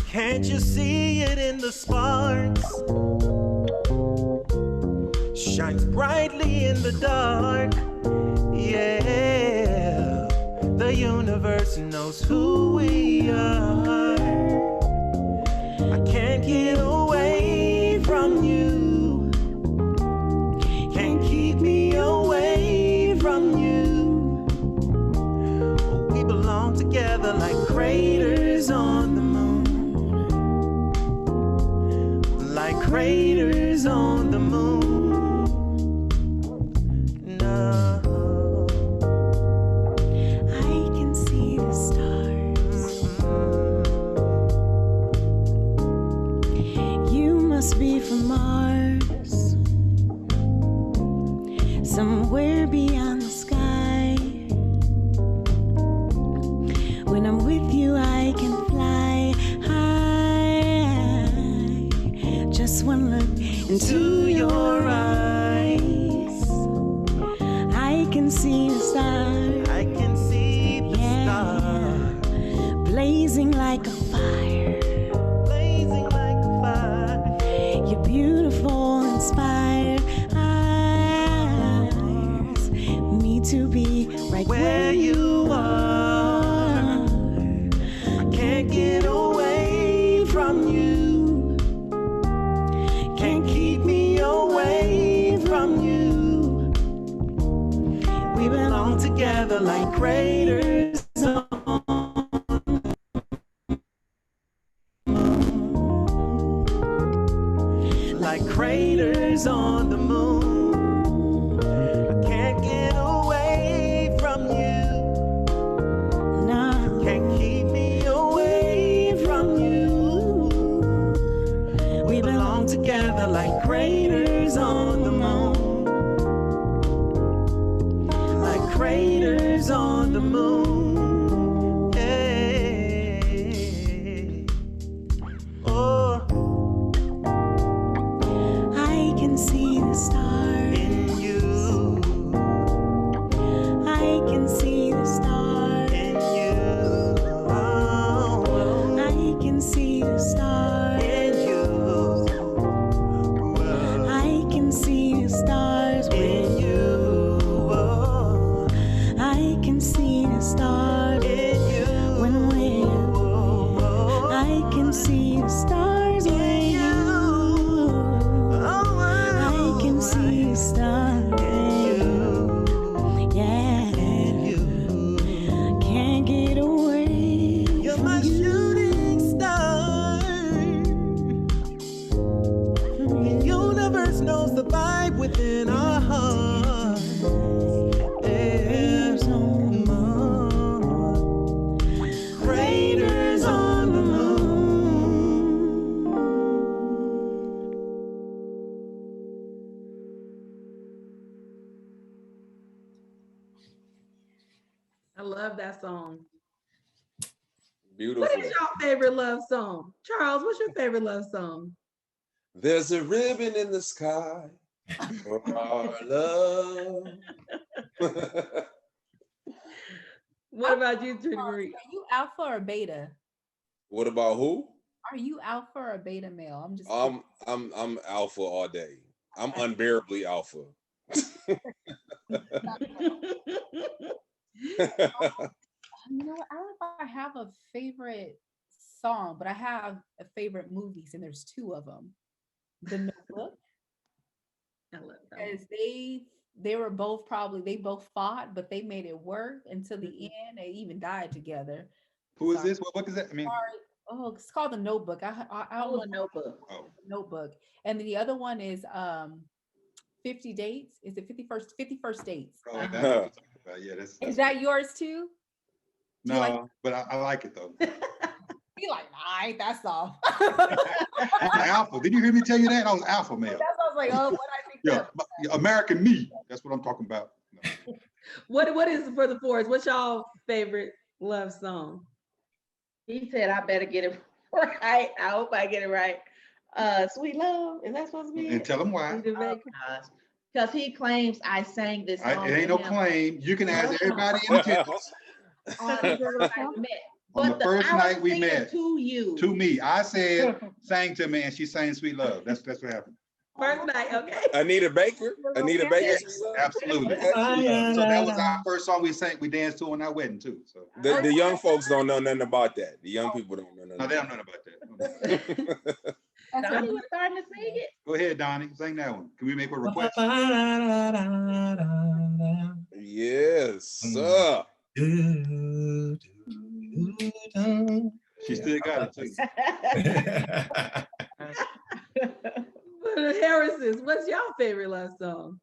Can't you see it in the sparks? Shines brightly in the dark. Yeah, the universe knows who we are. I can't get away from you. Can't keep me away from you. We belong together like craters on the moon. Like craters on the moon. Be from Mars, somewhere beyond the sky. When I'm with you, I can fly high. Just one look into your eyes, I can see the stars. I can see the stars blazing like a fire. Beautiful, inspired eyes, me to be right where you are. I can't get away from you. Can't keep me away from you. together like craters on like craters on the moon. I can't get away from you. No. Can't keep me away from you. We belong together like craters on the moon. Like craters on the moon. Hey. Oh. I can see the stars in you. I can see the stars in you. Oh, I can see the stars in you. I can see the stars in you. Oh, I can see the stars in you. When we're, I can see the stars in you. I can see the stars in you. Yeah, can't get away. You're my shooting star. The universe knows the vibe within our heart. There's no more craters on the moon. I love that song. Beautiful. What is your favorite love song? Charles, what's your favorite love song? There's a ribbon in the sky for our love. What about you, Judy Are Marie? you alpha or beta? What about who? Are you alpha or beta male? I'm just I'm alpha all day. I'm unbearably alpha. You know what? I don't know if I have a favorite song, but I have a favorite movies, and there's two of them. The Notebook, I love that. because they were both probably they both fought, but they made it work until the end. They even died together. Who is Sorry. this? What book is that? I mean, Sorry. Oh, it's called The Notebook. I don't Oh, know the Notebook. oh, Notebook, and then the other one is 50 Dates. Is it 51st Dates? oh, that's what I'm talking about. Yeah, that's Is that yours too? Do you no, like? but I like it though. Be like, nah, ain't that soft. I'm alpha. Did you hear me tell you that? I was alpha male. That's what I was like, oh, what I think. Yeah, American me. That's what I'm talking about. No. What is for the fours? What's y'all favorite love song? He said, I better get it right. I hope I get it right. Sweet Love, is that supposed to be And it? tell them why. Either Oh, Baker? gosh. Because he claims I sang this song. It ain't no to him claim. You can ask everybody in attendance. on the first night we met. On the But first I was night we singing met. to you. To me, I said, sang to me, and she sang Sweet Love. That's what happened. First night, okay. Anita Baker. Anita Baker. Yes, absolutely. So that was our first song we sang. We danced to on our wedding too. So The young folks don't know nothing about that. The young people don't know nothing. no, they don't know about that. Donnie was starting to sing it. Go ahead, Donnie, sing that one. Can we make a request? Yes, sir. She still got it too. For the Harrisons, what's y'all favorite love song?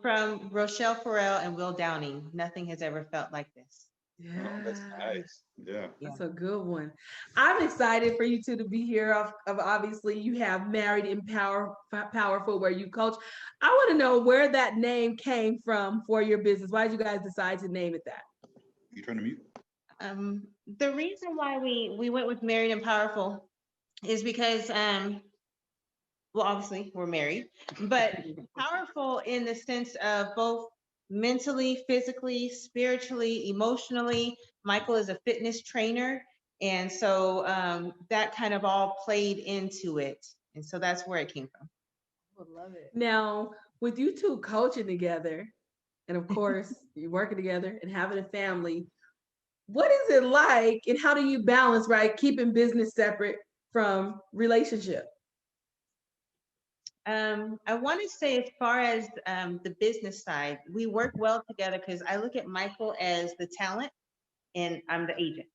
From Rochelle Farrell and Will Downing, Nothing Has Ever Felt Like This. Yeah, That's nice. Yeah. that's a good one. I'm excited for you two to be here. Of obviously, you have Married and Powerful, where you coach. I want to know where that name came from for your business. Why did you guys decide to name it that? You turn to mute. The reason why we went with Married and Powerful is because well, obviously we're married, but powerful in the sense of both mentally, physically, spiritually, emotionally. Michael is a fitness trainer, and so that kind of all played into it, and so that's where it came from. I would love it. Now, with you two coaching together, and of course, you're working together and having a family, what is it like, and how do you balance, right, keeping business separate from relationship? I want to say, as far as the business side, we work well together because I look at Michael as the talent and I'm the agent.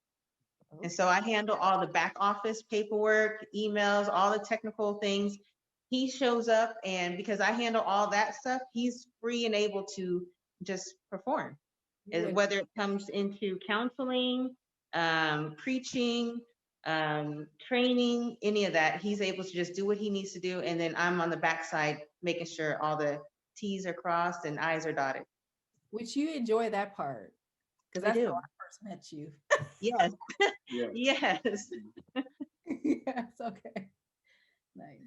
And so I handle all the back office paperwork, emails, all the technical things. He shows up, and because I handle all that stuff, he's free and able to just perform. And whether it comes into counseling, preaching, training, any of that, he's able to just do what he needs to do. And then I'm on the backside making sure all the T's are crossed and I's are dotted. Which you enjoy that part. Because I that's do. how I first met you. Yes. Yeah. Yes. Yes, okay. Nice.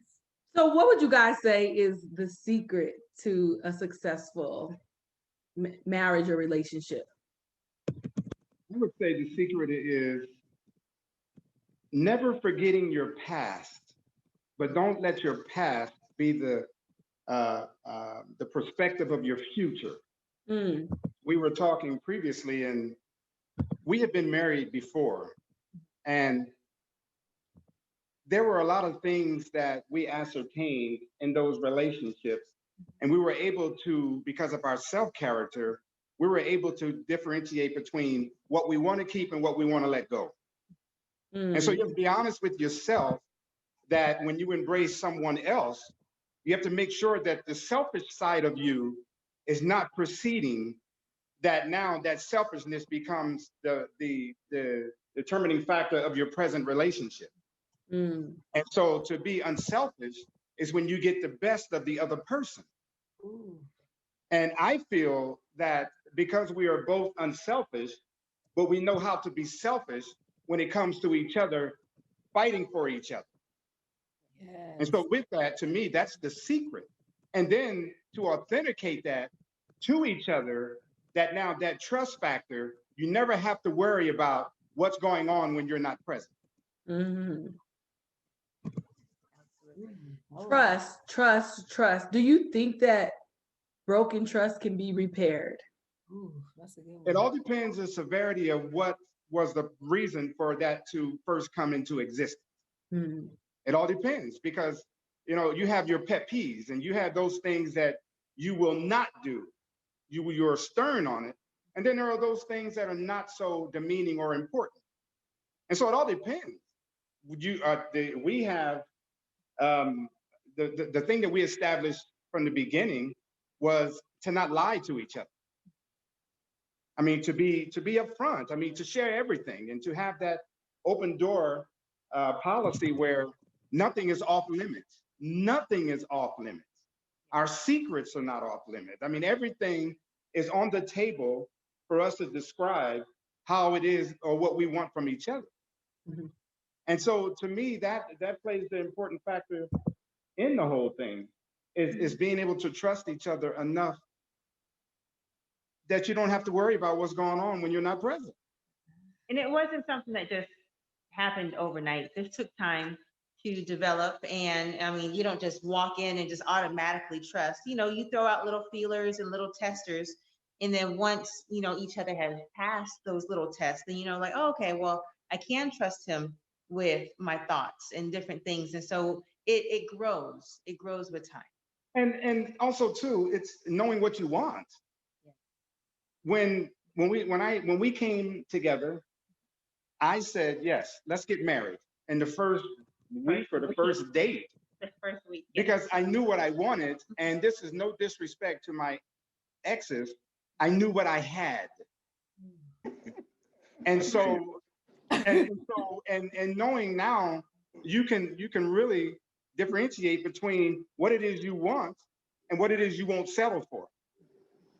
So, what would you guys say is the secret to a successful marriage or relationship? I would say the secret is never forgetting your past, but don't let your past be the perspective of your future. Mm. We were talking previously, and we had been married before, and there were a lot of things that we ascertained in those relationships, and we were able to, because of our self-character, we were able to differentiate between what we want to keep and what we want to let go. And so you have to be honest with yourself that when you embrace someone else, you have to make sure that the selfish side of you is not proceeding, that now that selfishness becomes the determining factor of your present relationship. Mm. And so to be unselfish is when you get the best of the other person. Ooh. And I feel that because we are both unselfish, but we know how to be selfish when it comes to each other, fighting for each other. Yes. And so with that, to me, that's the secret. And then to authenticate that to each other, that now that trust factor, you never have to worry about what's going on when you're not present. Mm-hmm. Oh. Trust. Do you think that broken trust can be repaired? Ooh, that's a good one. It all depends on the severity of what was the reason for that to first come into existence. Mm. It all depends because, you know, you have your pet peeves and you have those things that you will not do. You're stern on it. And then there are those things that are not so demeaning or important. And so it all depends. We have the thing that we established from the beginning was to not lie to each other. I mean, to be upfront. I mean, to share everything and to have that open door policy where nothing is off limits. Nothing is off limits. Our secrets are not off limits. I mean, everything is on the table for us to describe how it is or what we want from each other. Mm-hmm. And so to me, that plays the important factor in the whole thing is being able to trust each other enough that you don't have to worry about what's going on when you're not present. And it wasn't something that just happened overnight. This took time to develop. And I mean, you don't just walk in and just automatically trust. You know, you throw out little feelers and little testers. And then once, you know, each other has passed those little tests, then, you know, like, oh, okay, well, I can trust him with my thoughts and different things. And so it grows. It grows with time. And also too, it's knowing what you want. Yeah. When we came together, I said, yes, let's get married. In the first week or the first date. The first week. Yes. Because I knew what I wanted. And this is no disrespect to my exes. I knew what I had. And so, and knowing now, you can really differentiate between what it is you want and what it is you won't settle for.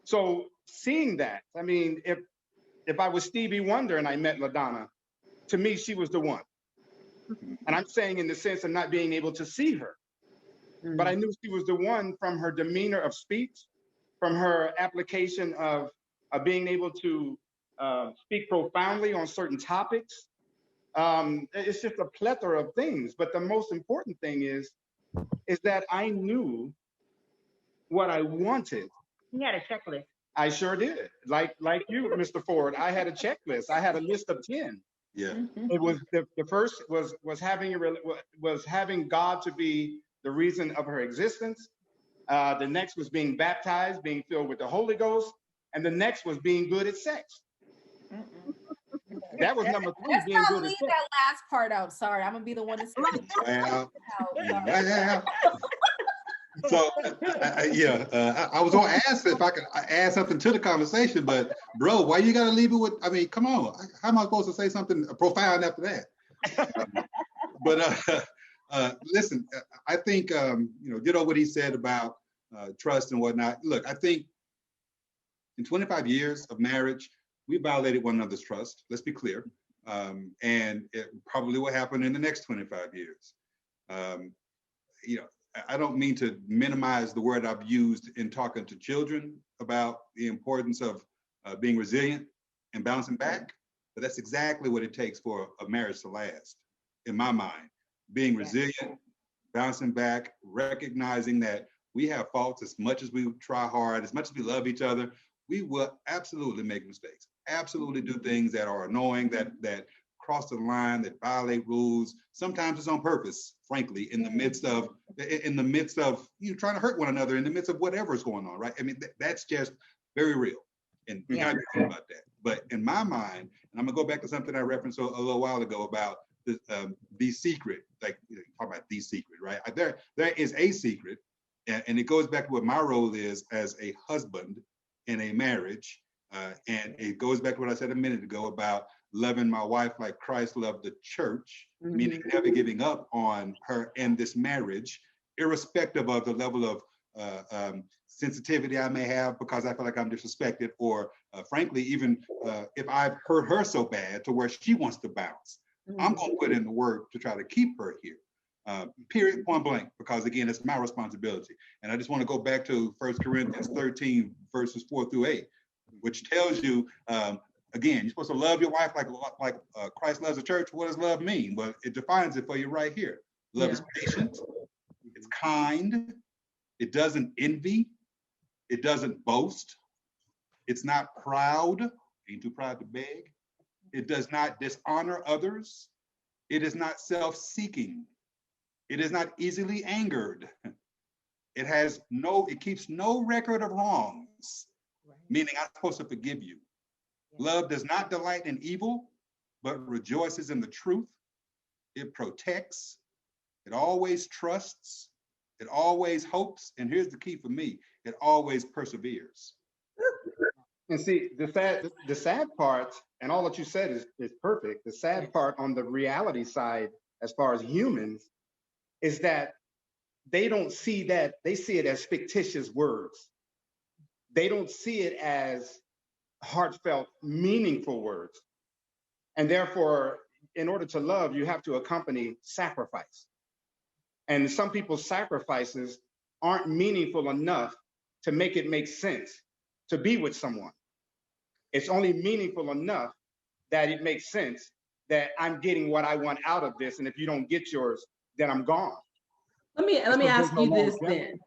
So seeing that, I mean, if I was Stevie Wonder and I met LaDonna, to me, she was the one. And I'm saying in the sense of not being able to see her. But I knew she was the one from her demeanor of speech, from her application of being able to speak profoundly on certain topics. It's just a plethora of things. But the most important thing is that I knew what I wanted. You had a checklist. I sure did. Like you, Mr. Ford, I had a checklist. I had a list of 10. Yeah. It was the first was having God to be the reason of her existence. The next was being baptized, being filled with the Holy Ghost. And the next was being good at sex. That was number 3, Let's being not good at leave sex. that last part out. Sorry, I'm gonna be the one to say it. Well, Sorry. so I was gonna ask if I could add something to the conversation, but bro, why you gotta leave it with? I mean, come on, how am I supposed to say something profound after that? But listen, I think ditto what he said about trust and whatnot. Look, I think in 25 years of marriage, we violated one another's trust. Let's be clear, and it probably will happen in the next 25 years. I don't mean to minimize the word I've used in talking to children about the importance of being resilient and bouncing back, but that's exactly what it takes for a marriage to last, in my mind. Being resilient, bouncing back, recognizing that we have faults as much as we try hard, as much as we love each other, we will absolutely make mistakes, absolutely do things that are annoying, that cross the line, that violate rules. Sometimes it's on purpose, frankly, in the midst of trying to hurt one another, in the midst of whatever is going on, right? I mean, that's just very real. And we gotta be clear about that. But in my mind, and I'm gonna go back to something I referenced a little while ago about the secret, like talk about the secret, right? There is a secret, and it goes back to what my role is as a husband in a marriage. And it goes back to what I said a minute ago about loving my wife like Christ loved the church, meaning never giving up on her in this marriage, irrespective of the level of sensitivity I may have because I feel like I'm disrespected, or frankly, even if I've hurt her so bad to where she wants to bounce. I'm going to put in the work to try to keep her here. Period, point blank, because again, it's my responsibility. And I just want to go back to 1 Corinthians 13, verses 4-8, which tells you, again, you're supposed to love your wife like Christ loves the church. What does love mean? Well, it defines it for you right here. Love is patient, it's kind, it doesn't envy, it doesn't boast, it's not proud, ain't too proud to beg, it does not dishonor others, it is not self-seeking, it is not easily angered, it keeps no record of wrongs, meaning I'm supposed to forgive you. Love does not delight in evil, but rejoices in the truth. It protects, it always trusts, it always hopes, and here's the key for me, it always perseveres. And see, the sad part, and all that you said is perfect. The sad part on the reality side, as far as humans, is that they don't see that, they see it as fictitious words. They don't see it as heartfelt, meaningful words. And therefore, in order to love, you have to accompany sacrifice. And some people's sacrifices aren't meaningful enough to make it make sense to be with someone. It's only meaningful enough that it makes sense that I'm getting what I want out of this. And if you don't get yours, then I'm gone. Let me ask you this then.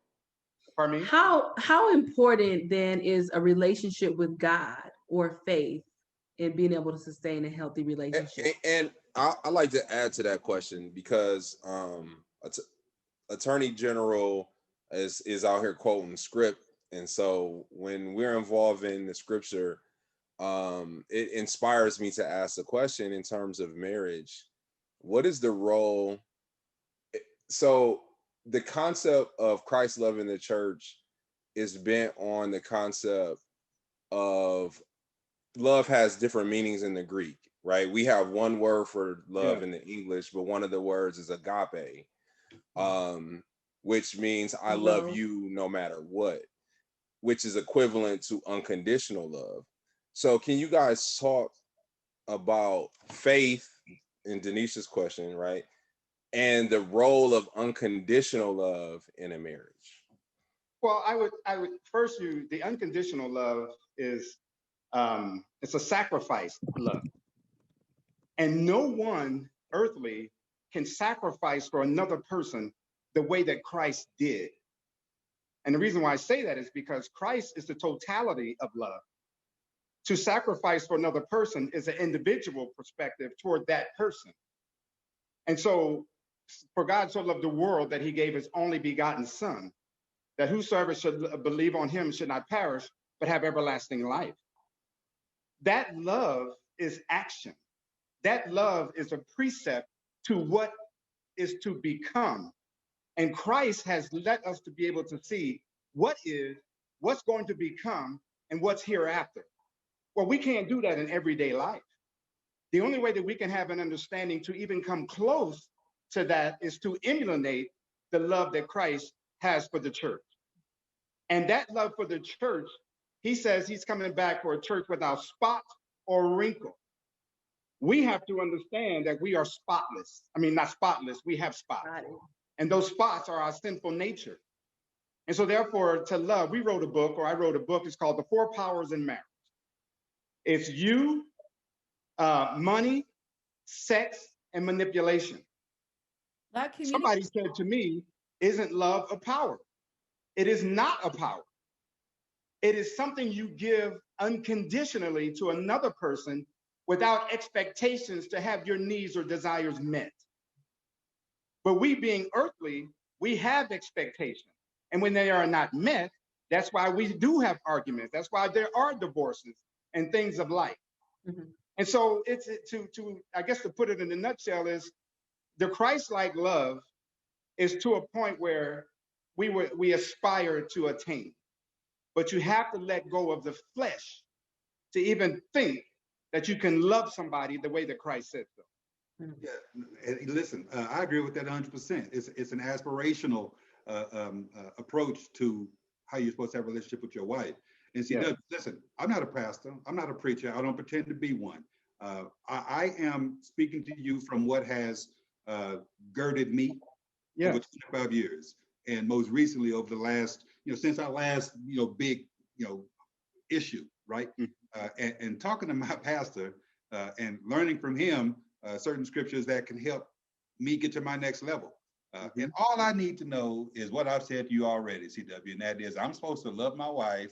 Pardon me? How important then is a relationship with God or faith in being able to sustain a healthy relationship? And I like to add to that question because Attorney General is out here quoting script. And so when we're involved in the scripture, it inspires me to ask the question in terms of marriage. What is the role? So the concept of Christ loving the church is bent on the concept of love has different meanings in the Greek, right? We have one word for love in the English, but one of the words is agape, which means I love you no matter what, which is equivalent to unconditional love. So can you guys talk about faith in Denisha's question, right? And the role of unconditional love in a marriage? Well, I would first the unconditional love is it's a sacrifice love. And no one earthly can sacrifice for another person the way that Christ did. And the reason why I say that is because Christ is the totality of love. To sacrifice for another person is an individual perspective toward that person. And so For God so loved the world that he gave his only begotten son, that whosoever should believe on him should not perish, but have everlasting life. That love is action. That love is a precept to what is to become. And Christ has let us to be able to see what is, what's going to become, and what's hereafter. Well, we can't do that in everyday life. The only way that we can have an understanding to even come close to that is to emulate the love that Christ has for the church. And that love for the church, he says he's coming back for a church without spot or wrinkle. We have to understand that we are spotless. I mean, not spotless, we have spots. And those spots are our sinful nature. And so therefore, to love, I wrote a book, it's called The Four Powers in Marriage. It's you, money, sex, and manipulation. Somebody said to me, isn't love a power? It is not a power. It is something you give unconditionally to another person without expectations to have your needs or desires met. But we being earthly, we have expectations. And when they are not met, that's why we do have arguments. That's why there are divorces and things of like. Mm-hmm. And so it's I guess to put it in a nutshell is the Christ-like love is to a point where we aspire to attain. But you have to let go of the flesh to even think that you can love somebody the way that Christ said so. Yeah, listen, I agree with that 100%. It's an aspirational approach to how you're supposed to have a relationship with your wife. And see, yeah. Listen, I'm not a pastor. I'm not a preacher. I don't pretend to be one. I am speaking to you from what has girded me over 25 years. And most recently over the last, since our last, big, issue, right? Mm-hmm. And talking to my pastor and learning from him certain scriptures that can help me get to my next level. Mm-hmm. And all I need to know is what I've said to you already, CW, and that is I'm supposed to love my wife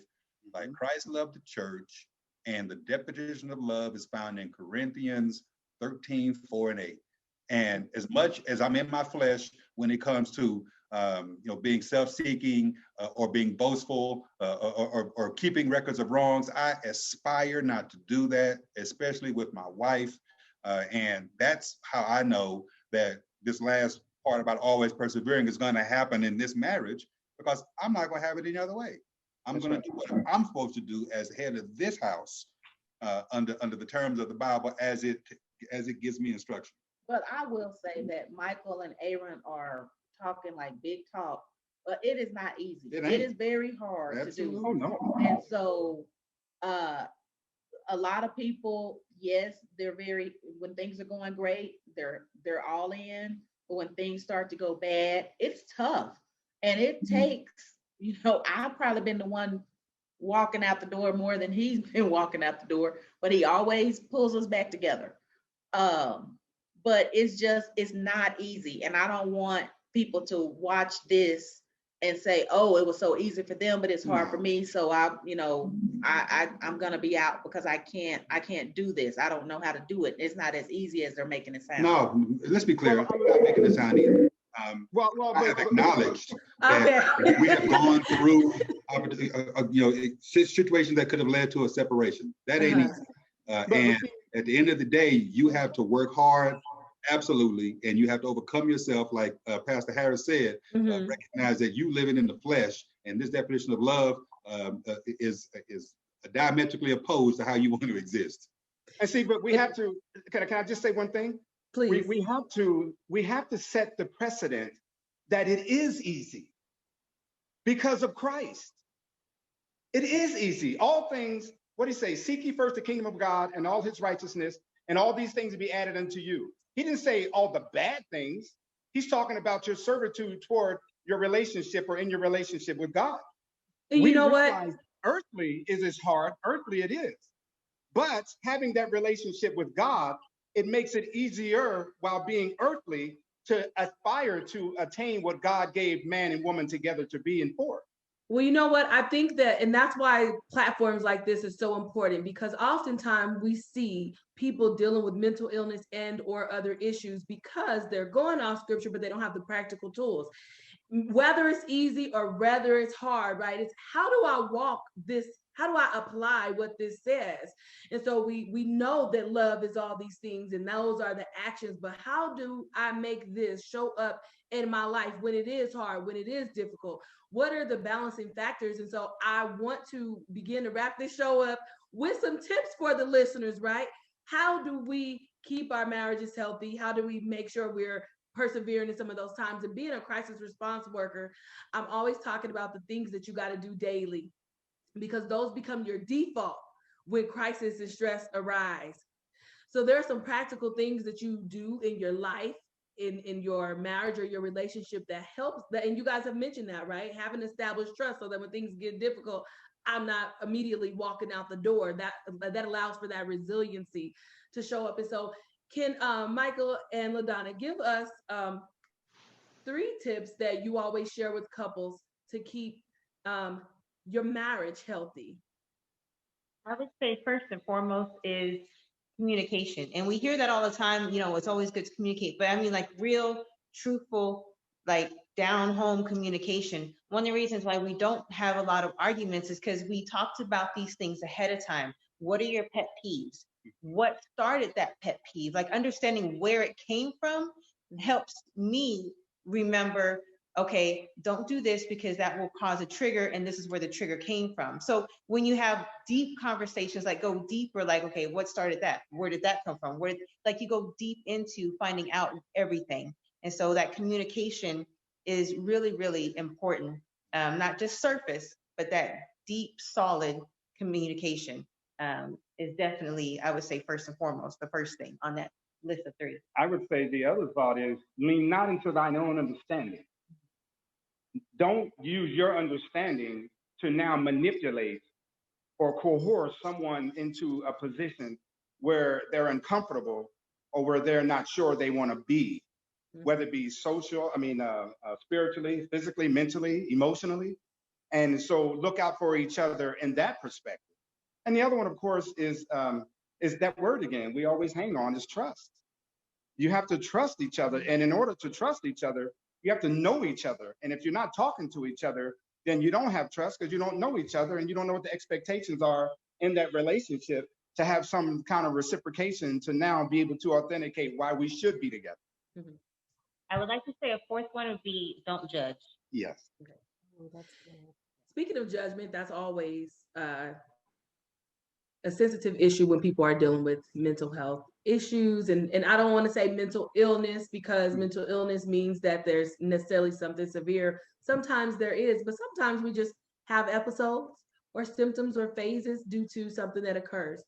like Christ loved the church, and the definition of love is found in Corinthians 13:4-8. And as much as I'm in my flesh when it comes to being self-seeking or being boastful or keeping records of wrongs, I aspire not to do that, especially with my wife. And that's how I know that this last part about always persevering is going to happen in this marriage, because I'm not going to have it any other way. I'm going to do what I'm supposed to do as head of this house under the terms of the Bible as it gives me instruction. But I will say that Michael and Aaron are talking like big talk, but it is not easy. It is very hard to do. Oh, no. And so a lot of people, yes, they're when things are going great, they're all in. But when things start to go bad, it's tough. And it takes, I've probably been the one walking out the door more than he's been walking out the door, but he always pulls us back together. But it's not easy. And I don't want people to watch this and say, oh, it was so easy for them, but it's hard for me. So I'm going to be out because I can't do this. I don't know how to do it. It's not as easy as they're making it sound. No, let's be clear. I'm not making it sound either. I have acknowledged that we have gone through situations that could have led to a separation. That ain't easy. And at the end of the day, you have to work hard, absolutely, and you have to overcome yourself, like Pastor Harris said. Recognize that you living in the flesh, and this definition of love is diametrically opposed to how you want to exist. And see, but we have to. Can I just say one thing? Please. We have to set the precedent that it is easy because of Christ. It is easy. All things. What do you say? Seek ye first the kingdom of God and all his righteousness, and all these things will be added unto you. He didn't say all the bad things. He's talking about your servitude toward your relationship or in your relationship with God. And you know what? Earthly is as hard. Earthly it is. But having that relationship with God, it makes it easier while being earthly to aspire to attain what God gave man and woman together to be and for. Well, you know what? I think that, and that's why platforms like this is so important, because oftentimes we see people dealing with mental illness and or other issues because they're going off scripture, but they don't have the practical tools. Whether it's easy or whether it's hard, right? It's how do I walk this? How do I apply what this says? And so we know that love is all these things and those are the actions, but how do I make this show up in my life when it is hard, when it is difficult? What are the balancing factors? And so I want to begin to wrap this show up with some tips for the listeners, right? How do we keep our marriages healthy? How do we make sure we're persevering in some of those times? And being a crisis response worker, I'm always talking about the things that you got to do daily, because those become your default when crisis and stress arise. So there are some practical things that you do in your life, in your marriage or your relationship, that helps that. And you guys have mentioned that, right? Having established trust so that when things get difficult, I'm not immediately walking out the door. That allows for that resiliency to show up. And so can Michael and LaDonna give us 3 tips that you always share with couples to keep um, your marriage healthy? I would say first and foremost is communication. And we hear that all the time, it's always good to communicate, but I mean like real, truthful, like down home communication. One of the reasons why we don't have a lot of arguments is because we talked about these things ahead of time. What are your pet peeves? What started that pet peeve? Like understanding where it came from helps me remember, okay, don't do this because that will cause a trigger, and this is where the trigger came from. So when you have deep conversations, like go deeper, like, okay, what started that? Where did that come from? Like you go deep into finding out everything. And so that communication is really, really important. Not just surface, but that deep, solid communication is definitely, I would say, first and foremost, the first thing on that list of 3. I would say the other thought is lean not into thine own understanding. Don't use your understanding to now manipulate or coerce someone into a position where they're uncomfortable or where they're not sure they want to be, whether it be spiritually, physically, mentally, emotionally. And so look out for each other in that perspective. And the other one, of course, is that word again we always hang on, is trust. You have to trust each other. And in order to trust each other, you have to know each other. And if you're not talking to each other, then you don't have trust because you don't know each other and you don't know what the expectations are in that relationship to have some kind of reciprocation to now be able to authenticate why we should be together. Mm-hmm. I would like to say a 4th one would be don't judge. Yes. Okay. Oh, that's good. Speaking of judgment, that's always a sensitive issue when people are dealing with mental health issues. And I don't want to say mental illness, because mental illness means that there's necessarily something severe. Sometimes there is, but sometimes we just have episodes or symptoms or phases due to something that occurs.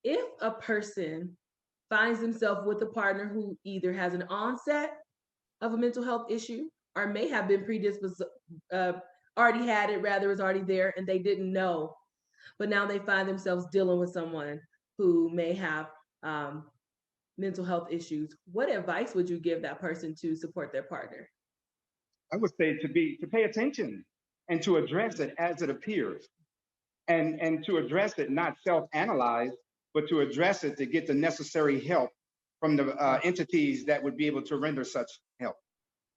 If a person finds himself with a partner who either has an onset of a mental health issue or may have been predisposed, already had it, rather is already there and they didn't know, but now they find themselves dealing with someone who may have mental health issues, what advice would you give that person to support their partner? I would say to pay attention and to address it as it appears, and to address it, not self-analyze, but to address it to get the necessary help from the entities that would be able to render such help.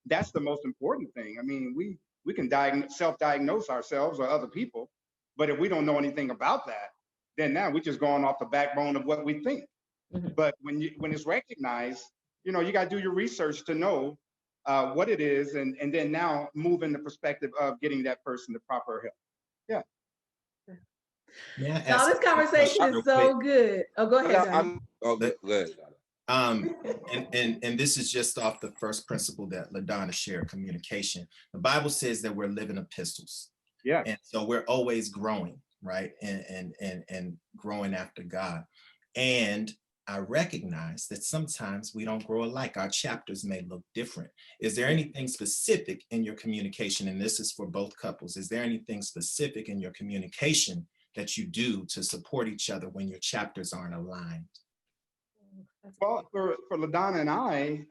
That's the most important thing. I mean, we can self-diagnose ourselves or other people, but if we don't know anything about that, then now we're just going off the backbone of what we think. Mm-hmm. But when it's recognized, you got to do your research to know what it is, and then now move in the perspective of getting that person the proper help. Yeah. Yeah. Now this conversation is so good. Oh, go ahead. Good. And this is just off the first principle that LaDonna shared, communication. The Bible says that we're living epistles. Yeah. And so we're always growing, right? And growing after God. And I recognize that sometimes we don't grow alike. Our chapters may look different. Is there anything specific in your communication? And this is for both couples. Is there anything specific in your communication that you do to support each other when your chapters aren't aligned? Well, for LaDonna and I,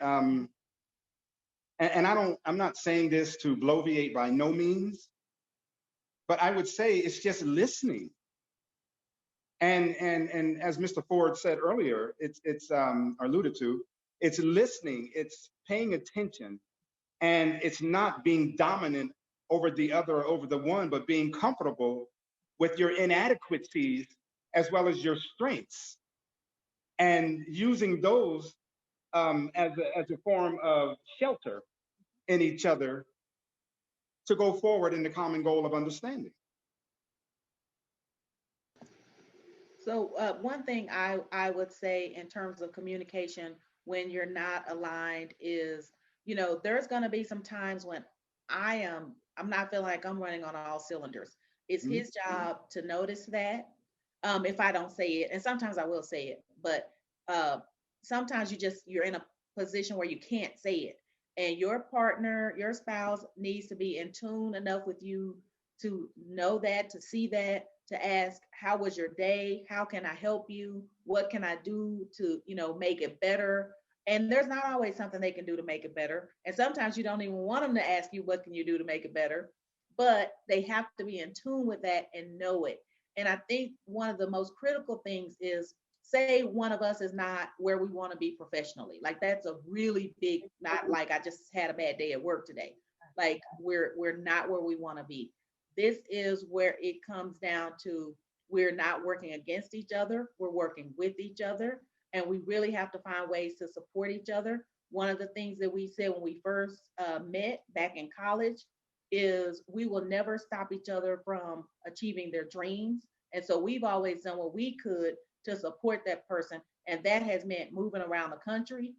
and I'm not saying this to bloviate by no means, But I would say it's just listening. And as Mr. Ford said earlier, it's alluded to, it's listening, it's paying attention, and it's not being dominant over the other, over the one, but being comfortable with your inadequacies as well as your strengths, and using those as a form of shelter in each other to go forward in the common goal of understanding. So one thing I would say in terms of communication when you're not aligned is, there's going to be some times when I'm not feeling like I'm running on all cylinders. It's Mhm. his job to notice that. If I don't say it, and sometimes I will say it, but uh, sometimes you're in a position where you can't say it, and your partner, your spouse needs to be in tune enough with you to know that, to see that, to ask, how was your day? How can I help you? What can I do to, make it better? And there's not always something they can do to make it better. And sometimes you don't even want them to ask you, what can you do to make it better? But they have to be in tune with that and know it. And I think one of the most critical things is, say one of us is not where we want to be professionally. Like that's a really big, not like I just had a bad day at work today. Like we're not where we want to be. This is where it comes down to, we're not working against each other, we're working with each other, and we really have to find ways to support each other. One of the things that we said when we first met back in college is, we will never stop each other from achieving their dreams. And so we've always done what we could to support that person. And that has meant moving around the country,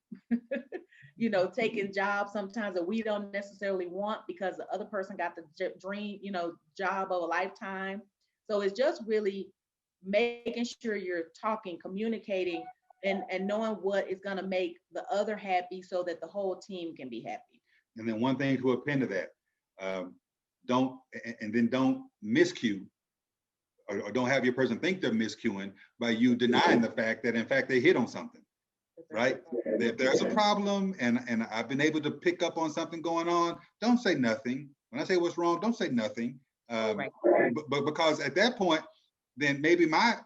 taking jobs sometimes that we don't necessarily want because the other person got the dream, job of a lifetime. So it's just really making sure you're talking, communicating, and knowing what is going to make the other happy so that the whole team can be happy. And then one thing to append to that, don't miscue or don't have your person think they're miscuing by you denying the fact that in fact they hit on something, right? If there's a problem and I've been able to pick up on something going on, don't say nothing. When I say what's wrong, don't say nothing. Right. But because at that point, then maybe my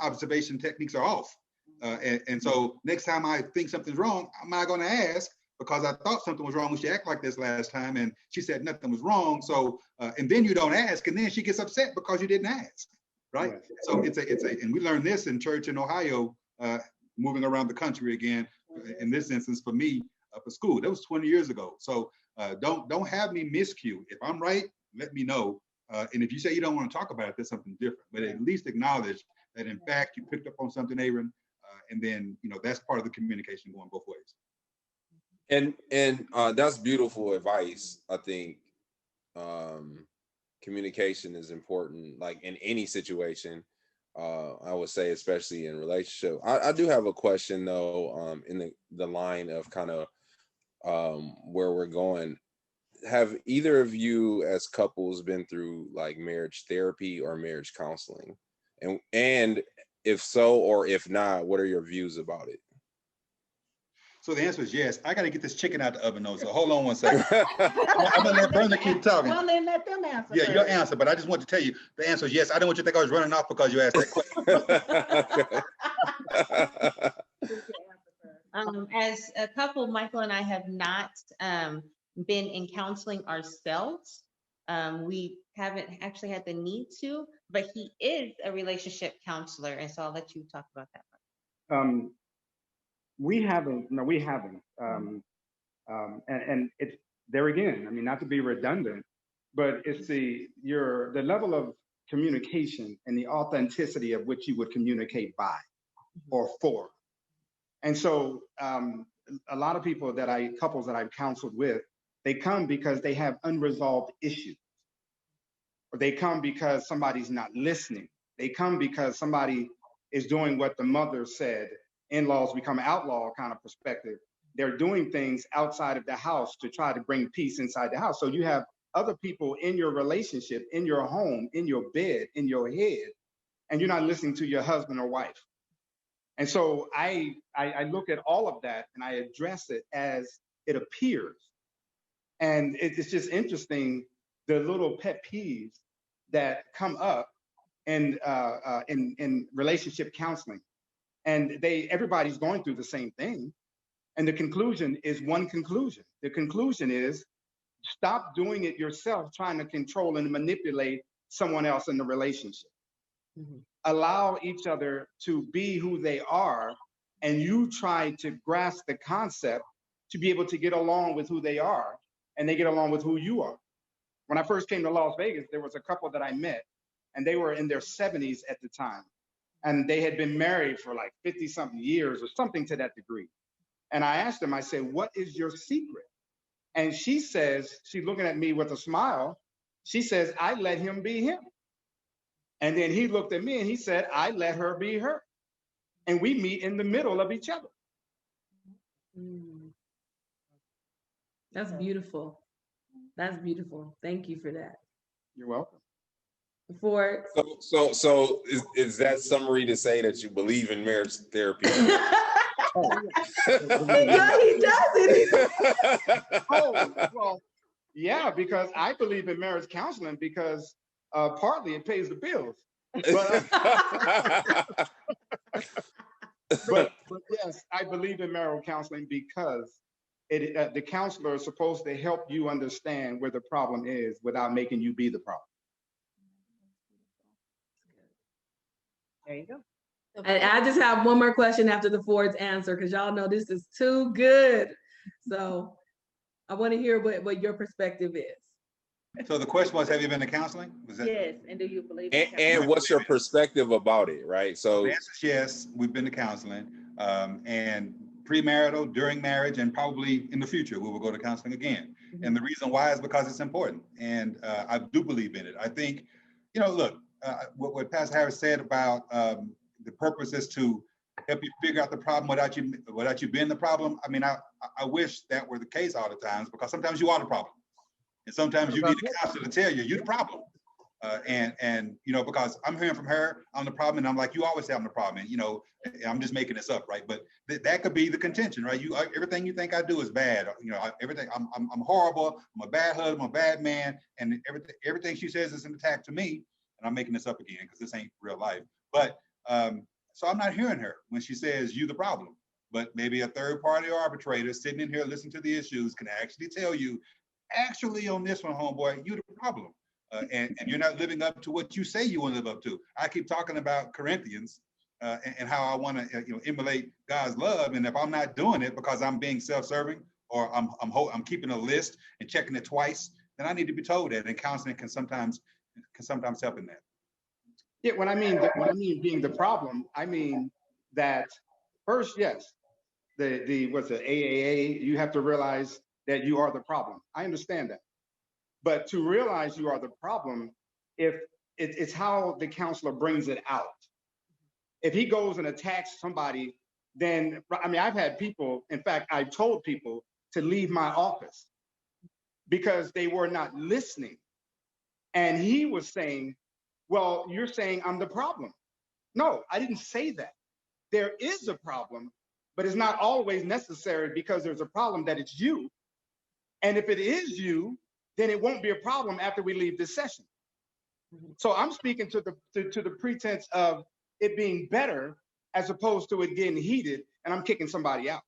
observation techniques are off. And so next time I think something's wrong, I'm not going to ask because I thought something was wrong when she acted like this last time and she said nothing was wrong. So, and then you don't ask and then she gets upset because you didn't ask, right? Right. So and we learned this in church in Ohio, moving around the country again, in this instance for me, for school. That was 20 years ago. So don't have me miscue. If I'm right, let me know. And if you say you don't want to talk about it, there's something different. But at least acknowledge that in fact you picked up on something, Aaron, and then that's part of the communication going both ways. And that's beautiful advice. I think communication is important, like in any situation. I would say, especially in relationship. I do have a question though, in the line of kind of where we're going. Have either of you as couples been through like marriage therapy or marriage counseling? And if so, or if not, what are your views about it? So the answer is yes. I got to get this chicken out the oven though. So hold on one second. I'm gonna let Brenda keep talking. Well, then let them answer. Yeah, first. your answer, but I just want to tell you the answer is yes. I don't want you to think I was running off because you asked that question. As a couple, Michael and I have not been in counseling ourselves. We haven't actually had the need to, but he is a relationship counselor, and so I'll let you talk about that. We haven't. No, we haven't. And it's there again. I mean, not to be redundant, but it's the level of communication and the authenticity of which you would communicate by or for. And so a lot of couples that I've counseled with, they come because they have unresolved issues. Or they come because somebody's not listening. They come because somebody is doing what the mother said, in-laws become outlaw kind of perspective. They're doing things outside of the house to try to bring peace inside the house. So you have other people in your relationship, in your home, in your bed, in your head, and you're not listening to your husband or wife. And so I look at all of that and I address it as it appears. And it's just interesting, the little pet peeves that come up in relationship counseling, and everybody's going through the same thing. And the conclusion is one conclusion. The conclusion is stop doing it yourself, trying to control and manipulate someone else in the relationship. Mhm. Allow each other to be who they are, and you try to grasp the concept to be able to get along with who they are, and they get along with who you are. When I first came to Las Vegas, there was a couple that I met, and they were in their 70s at the time. And they had been married for like 50 something years or something to that degree. And I asked them, I said, what is your secret? And she says, she's looking at me with a smile. She says, I let him be him. And then he looked at me and he said, I let her be her. And we meet in the middle of each other. Mm. That's beautiful. That's beautiful. Thank you for that. You're welcome. For So is that summary to say that you believe in marriage therapy? yeah, he does it. Oh, well, yeah, because I believe in marriage counseling because partly it pays the bills. But yes, I believe in marriage counseling because the counselor is supposed to help you understand where the problem is without making you be the problem. There you go. And I just have one more question after the Ford's answer, because y'all know this is too good. So I want to hear what your perspective is. So the question was, have you been to counseling? Was that? Yes, and do you believe in and what's your perspective about it, right? So the answer is yes, we've been to counseling, and premarital, during marriage, and probably in the future, we will go to counseling again. Mm-hmm. And the reason why is because it's important. And I do believe in it. I think, you know, look, what Pastor Harris said about the purpose is to help you figure out the problem without you being the problem. I mean, I wish that were the case all the times, because sometimes you are the problem. And sometimes you need a counselor to tell you, you're the problem. And you know, because I'm hearing from her, I'm the problem, and I'm like, you always say I'm the problem, and you know, I'm just making this up, right? But that could be the contention, right? Everything you think I do is bad, you know, everything I'm horrible, I'm a bad husband, I'm a bad man, and everything she says is an attack to me, and I'm making this up again because this ain't real life. But so I'm not hearing her when she says you the problem, but maybe a third party arbitrator sitting in here listening to the issues can actually tell you, actually on this one, homeboy, you the problem. And you're not living up to what you say you want to live up to. I keep talking about Corinthians and how I want to emulate God's love, and if I'm not doing it because I'm being self-serving or I'm keeping a list and checking it twice, then I need to be told that. And counseling can sometimes help in that. Yeah, when I mean being the problem, I mean that first, yes, the what's the AAA, you have to realize that you are the problem. I understand that. But to realize you are the problem, if it's how the counselor brings it out. If he goes and attacks somebody, then, I mean, I've had people, in fact, I told people to leave my office because they were not listening. And he was saying, well, you're saying I'm the problem. No, I didn't say that. There is a problem, but it's not always necessary because there's a problem that it's you. And if it is you, then it won't be a problem after we leave this session. So I'm speaking to the pretense of it being better as opposed to it getting heated and I'm kicking somebody out.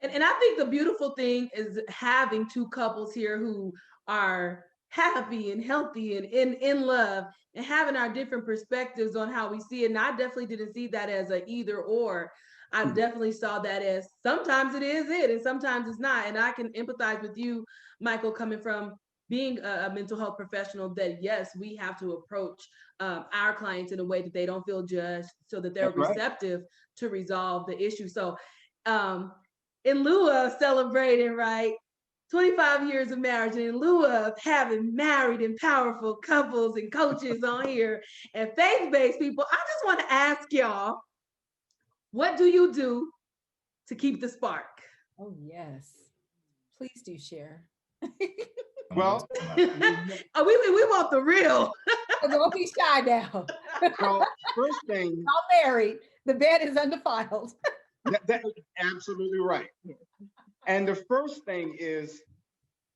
And I think the beautiful thing is having two couples here who are happy and healthy and in love, and having our different perspectives on how we see it. And I definitely didn't see that as a either or. I definitely saw that as sometimes it is it and sometimes it's not. And I can empathize with you, Michael, coming from being a mental health professional, that yes, we have to approach our clients in a way that they don't feel judged, so that they're receptive to resolve the issue. So in lieu of celebrating, right, 25 years of marriage, and in lieu of having married and powerful couples and coaches on here and faith-based people, I just want to ask y'all, what do you do to keep the spark? Oh, yes. Please do share. Well, we want the real. Don't be shy now. Well, first thing, I'm married. The bed is undefiled. That is absolutely right. And the first thing is,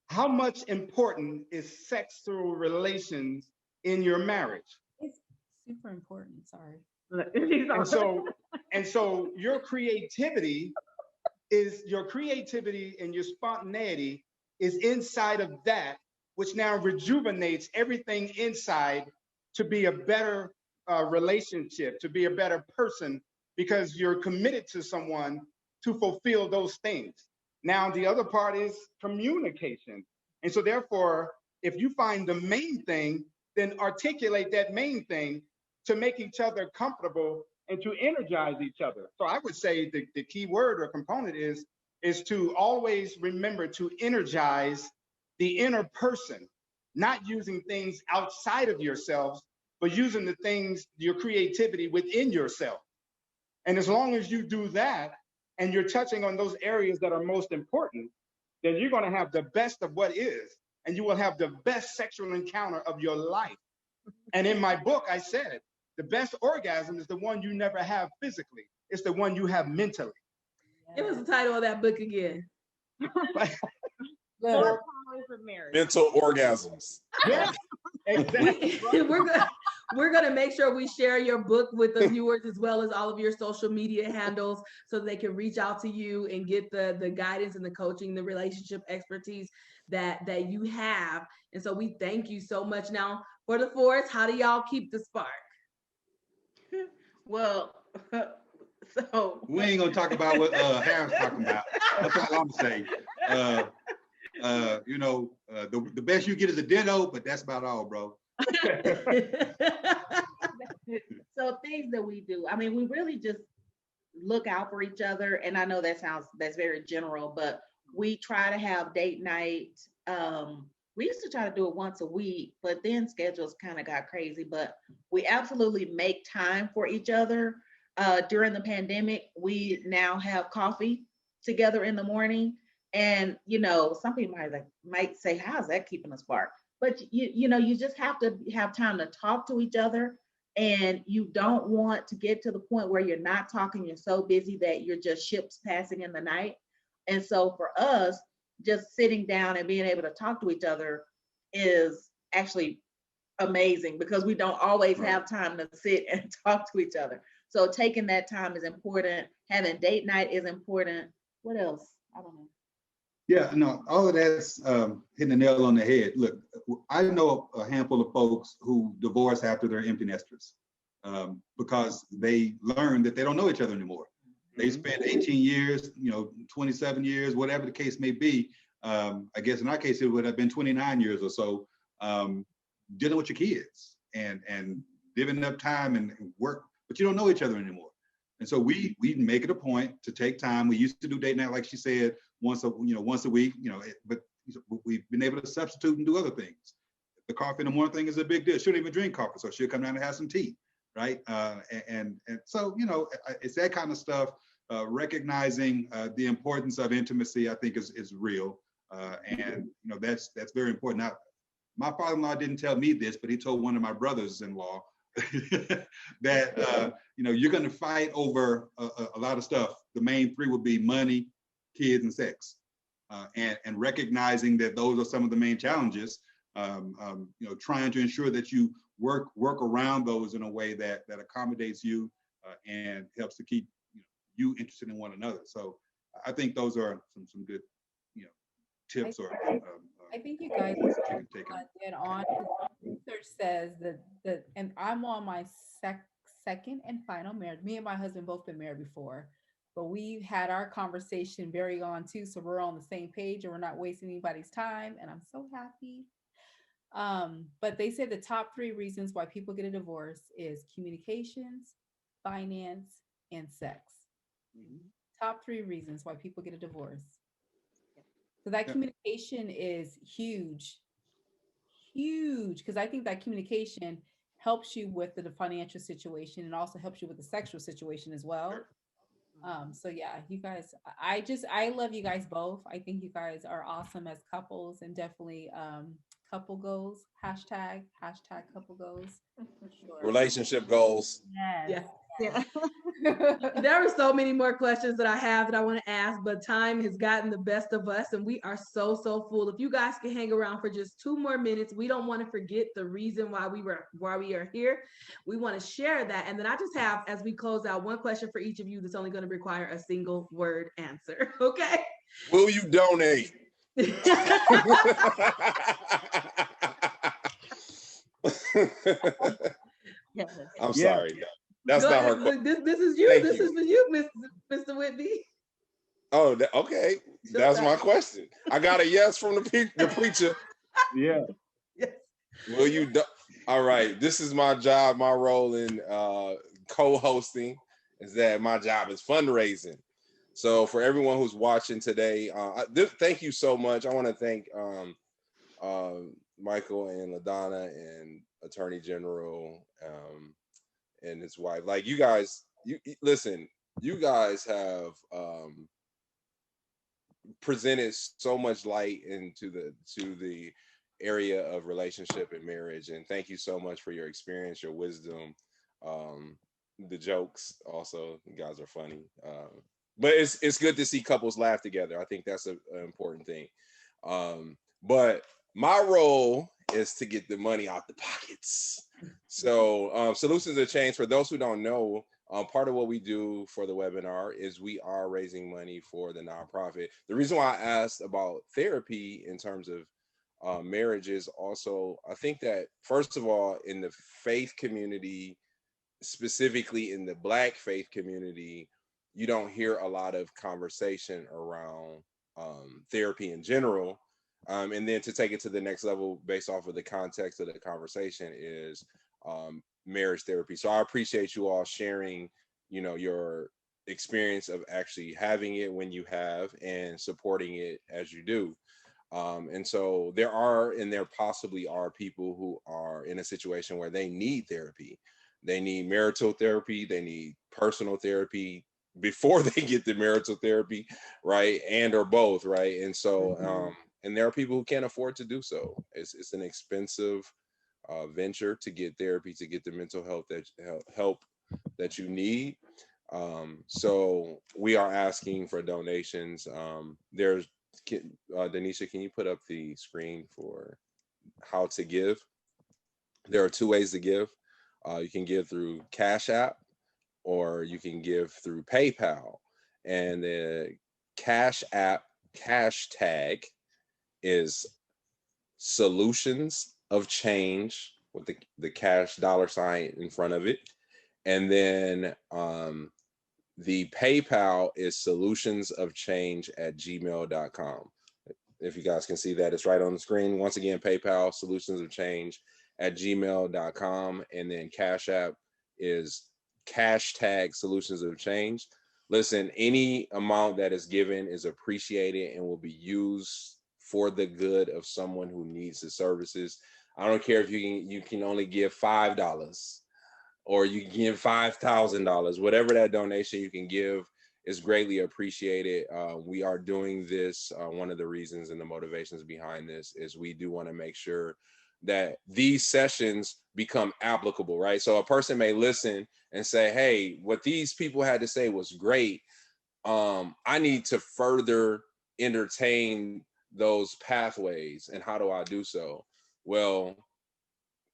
how much important is sexual relations in your marriage. It's super important. Sorry. And so your creativity and your spontaneity is inside of that, which now rejuvenates everything inside to be a better relationship, to be a better person, because you're committed to someone to fulfill those things. Now, the other part is communication. And so therefore, if you find the main thing, then articulate that main thing to make each other comfortable and to energize each other. So I would say the key word or component is to always remember to energize the inner person, not using things outside of yourselves, but using the things, your creativity within yourself. And as long as you do that, and you're touching on those areas that are most important, then you're going to have the best of what is, and you will have the best sexual encounter of your life. And in my book, I said, the best orgasm is the one you never have physically. It's the one you have mentally. It was the title of that book again. Four powers of marriage. Mental orgasms. Yeah, exactly. We're gonna make sure we share your book with the viewers as well as all of your social media handles so they can reach out to you and get the guidance and the coaching, the relationship expertise that you have. And so we thank you so much. Now for the fours, how do y'all keep the spark? Well, so We ain't gonna talk about what Harris talking about. That's all I'm saying. The best you get is a ditto, but that's about all, bro. so things that we do, I mean, we really just look out for each other. And I know that's very general, but we try to have date night. We used to try to do it once a week, but then schedules kind of got crazy. But we absolutely make time for each other. During the pandemic, we now have coffee together in the morning. And, some people might say, how's that keeping a spark? But, you just have to have time to talk to each other. And you don't want to get to the point where you're not talking. You're so busy that you're just ships passing in the night. And so for us, just sitting down and being able to talk to each other is actually amazing because we don't always have time to sit and talk to each other. So taking that time is important. Having date night is important. What else? I don't know. Yeah, no, all of that's hitting the nail on the head. Look, I know a handful of folks who divorce after they're empty nesters because they learn that they don't know each other anymore. They spent 18 years, 27 years, whatever the case may be. I guess in our case, it would have been 29 years or so dealing with your kids and giving up time and work, but you don't know each other anymore. And so we make it a point to take time. We used to do date night, like she said, once a week, but we've been able to substitute and do other things. The coffee in the morning thing is a big deal. She don't even drink coffee, so she'll come down and have some tea, right? And so, it's that kind of stuff. Recognizing the importance of intimacy, I think is real. And that's very important. Now, my father-in-law didn't tell me this, but he told one of my brothers-in-law that you're going to fight over a lot of stuff. The main three would be money, kids, and sex, and recognizing that those are some of the main challenges. Trying to ensure that you work around those in a way that accommodates you and helps to keep you interested in one another. So I think those are some good tips I think you guys dead on. Research says that and I'm on my second and final marriage. Me and my husband both been married before, but we've had our conversation very on too, so we're on the same page and we're not wasting anybody's time, and I'm so happy. But they say the top 3 reasons why people get a divorce is communications, finance, and sex. Top 3 reasons why people get a divorce. So that communication is huge, because I think that communication helps you with the financial situation and also helps you with the sexual situation as well. So yeah, you guys, I love you guys both. I think you guys are awesome as couples, and definitely couple goals, hashtag couple goals. For sure. Relationship goals. Yes. Yeah. Yeah. There are so many more questions that I have that I want to ask, but time has gotten the best of us and we are so full. If you guys can hang around for just 2 more minutes, we don't want to forget the reason why we are here. We want to share that. And then I just have, as we close out, one question for each of you that's only going to require a single word answer. Okay. Will you donate? Yes. I'm Yeah. sorry. That's Go not her ahead. question. Look, this is you. Thank This you. is for you, Mr. Whitney. Oh, okay. That's my question. I got a yes from the preacher. Yeah. Yes. Will you? All right. This is my job. My role in co-hosting is that my job is fundraising. So for everyone who's watching today, thank you so much. I want to thank Michael and LaDonna and Attorney General and his wife. Like you guys, listen. You guys have presented so much light into the area of relationship and marriage, and thank you so much for your experience, your wisdom, the jokes. Also, you guys are funny. But it's good to see couples laugh together. I think that's an important thing. But my role is to get the money out the pockets. So Solutions of Change, for those who don't know, part of what we do for the webinar is we are raising money for the nonprofit. The reason why I asked about therapy in terms of marriage is also, I think that first of all, in the faith community, specifically in the Black faith community, you don't hear a lot of conversation around therapy in general. And then to take it to the next level based off of the context of the conversation is marriage therapy. So I appreciate you all sharing, your experience of actually having it when you have and supporting it as you do. And so there possibly are people who are in a situation where they need therapy. They need marital therapy. They need personal therapy before they get the marital therapy, right? And or both, right? And so, and there are people who can't afford to do so. It's an expensive venture to get therapy, to get the mental health help that you need. So we are asking for donations. Denisha, can you put up the screen for how to give? There are two ways to give. You can give through Cash App or you can give through PayPal. And the Cash App hashtag is Solutions of Change with the cash $ in front of it. And then the PayPal is solutionsofchange@gmail.com. If you guys can see that, it's right on the screen. Once again, PayPal, solutionsofchange@gmail.com. And then Cash App is hashtag Solutions of Change. Listen, any amount that is given is appreciated and will be used for the good of someone who needs the services. I don't care if you can only give $5 or you can give $5,000, whatever that donation you can give is greatly appreciated. We are doing this. One of the reasons and the motivations behind this is we do want to make sure that these sessions become applicable, right? So a person may listen and say, hey, what these people had to say was great. I need to further entertain those pathways. And how do I do so? Well,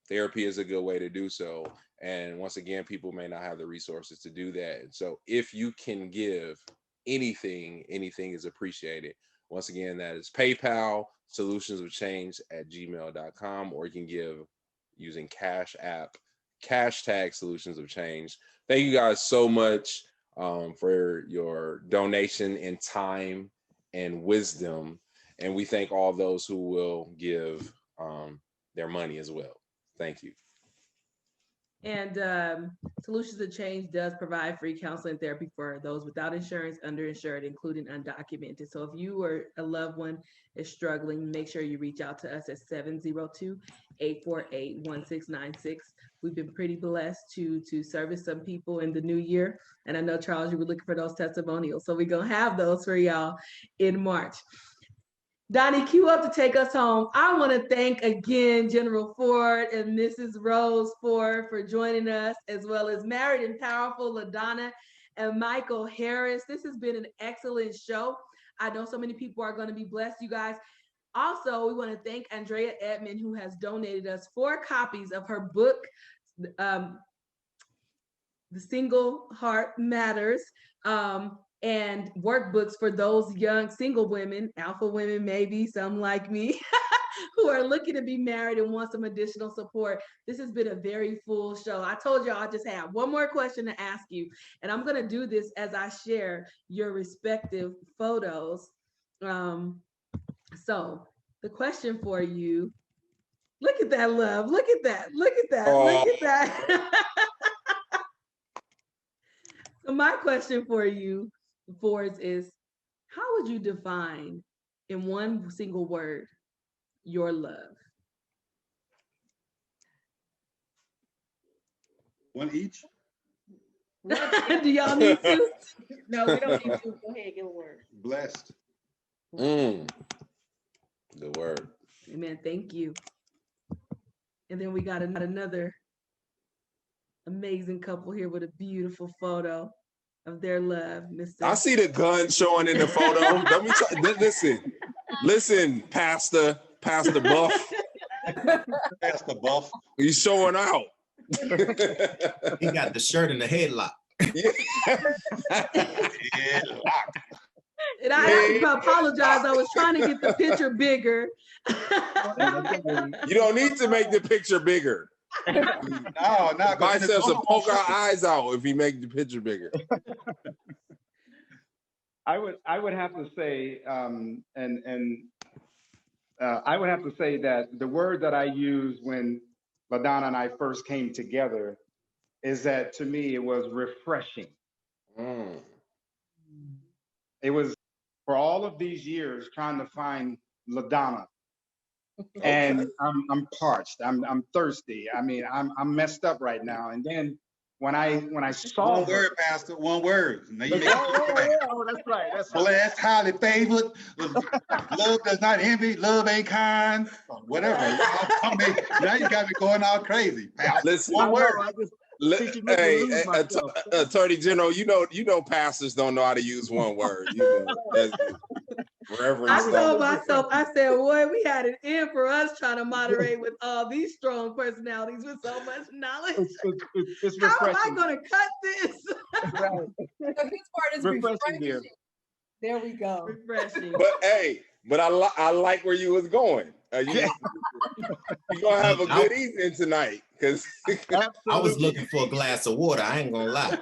therapy is a good way to do so. And once again, people may not have the resources to do that. So if you can give anything is appreciated. Once again, that is PayPal, solutionsofchange@gmail.com, or you can give using Cash App, hashtag Solutions of Change. Thank you guys so much for your donation in time and wisdom. And we thank all those who will give their money as well. Thank you. And Solutions of Change does provide free counseling and therapy for those without insurance, underinsured, including undocumented. So if you or a loved one is struggling, make sure you reach out to us at 702-848-1696. We've been pretty blessed to service some people in the new year. And I know, Charles, you were looking for those testimonials. So we're going to have those for y'all in March. Donnie, cue up to take us home. I want to thank again General Ford and Mrs. Rose Ford for joining us, as well as Married and Powerful LaDonna and Michael Harris. This has been an excellent show. I know so many people are going to be blessed, you guys. Also, we want to thank Andrea Edmond, who has donated us 4 copies of her book, The Single Heart Matters, and workbooks for those young single women, alpha women, maybe some like me, who are looking to be married and want some additional support. This has been a very full show. I told y'all I just have one more question to ask you, and I'm going to do this as I share your respective photos. So the question for you, look at that love, look at that, look at that, look at that. So my question for you, Fords, is how would you define in one single word your love? One each? Do y'all need to? No, we don't need to. Go ahead, give a word. Blessed. Good word. Amen. Thank you. And then we got another amazing couple here with a beautiful photo of their love, Mr. I see the gun showing in the photo. Let me listen, Pastor Buff. Pastor Buff. He's showing out. He got the shirt in the headlock. And I have to apologize. I was trying to get the picture bigger. You don't need to make the picture bigger. No. Biceps will poke our eyes out if you make the picture bigger. I would have to say, I would have to say that the word that I used when LaDonna and I first came together is that, to me, it was refreshing. It was, for all of these years, trying to find LaDonna. And I'm parched. I'm thirsty. I mean, I'm messed up right now. And then when I saw one word, Pastor, one word. Now you oh, that's right. That's right. Blessed, highly favored. Love does not envy. Love ain't kind. Whatever. Now you got me going all crazy. Pastor. Listen, one word. Hey, Attorney General, you know, pastors don't know how to use one word. I told myself, I said, boy, we had it in for us trying to moderate with all these strong personalities with so much knowledge. It's how am I going to cut this? So his part is refreshing. There we go. Refreshing. But I like where you was going. You're gonna have a good evening tonight, because I was looking for a glass of water. I ain't gonna lie.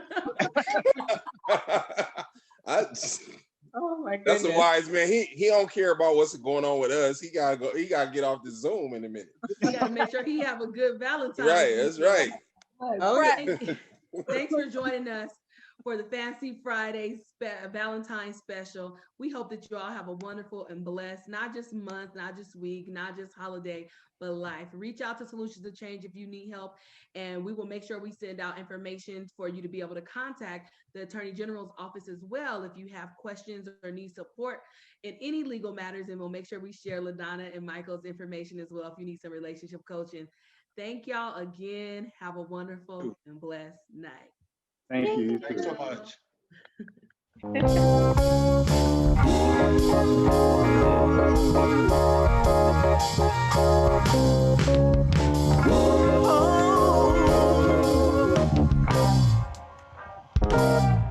Oh my goodness. That's a wise man. He don't care about what's going on with us. He gotta go. He gotta get off the Zoom in a minute. He gotta make sure he have a good Valentine's. Right. That's right. Okay. Thanks for joining us for the Fancy Friday Valentine's special. We hope that you all have a wonderful and blessed, not just month, not just week, not just holiday, but life. Reach out to Solutions to Change if you need help, and we will make sure we send out information for you to be able to contact the Attorney General's office as well if you have questions or need support in any legal matters, and we'll make sure we share LaDonna and Michael's information as well if you need some relationship coaching. Thank y'all again. Have a wonderful and blessed night. Thank you. Thanks so much.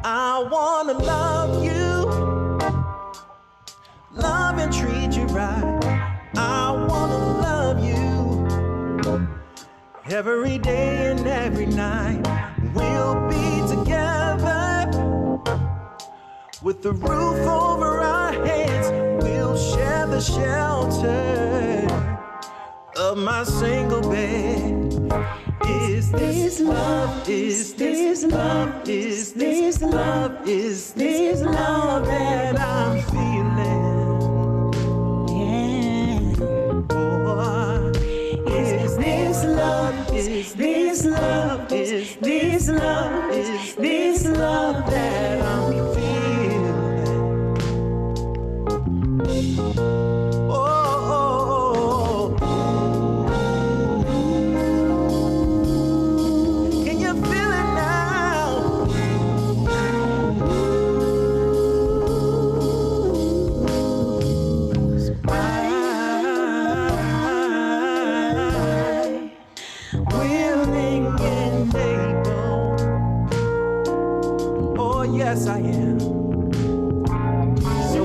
I wanna love you, love and treat you right. I wanna love you every day and every night. We'll be together with the roof over our heads. We'll share the shelter of my single bed. Is this love? Is this love? Is this love? Is this love that I'm feeling? Yeah. Boy, is this love? Is this love? Is this love? Is this love that I'm feeling? Oh. willing and able. Oh, yes, I am. So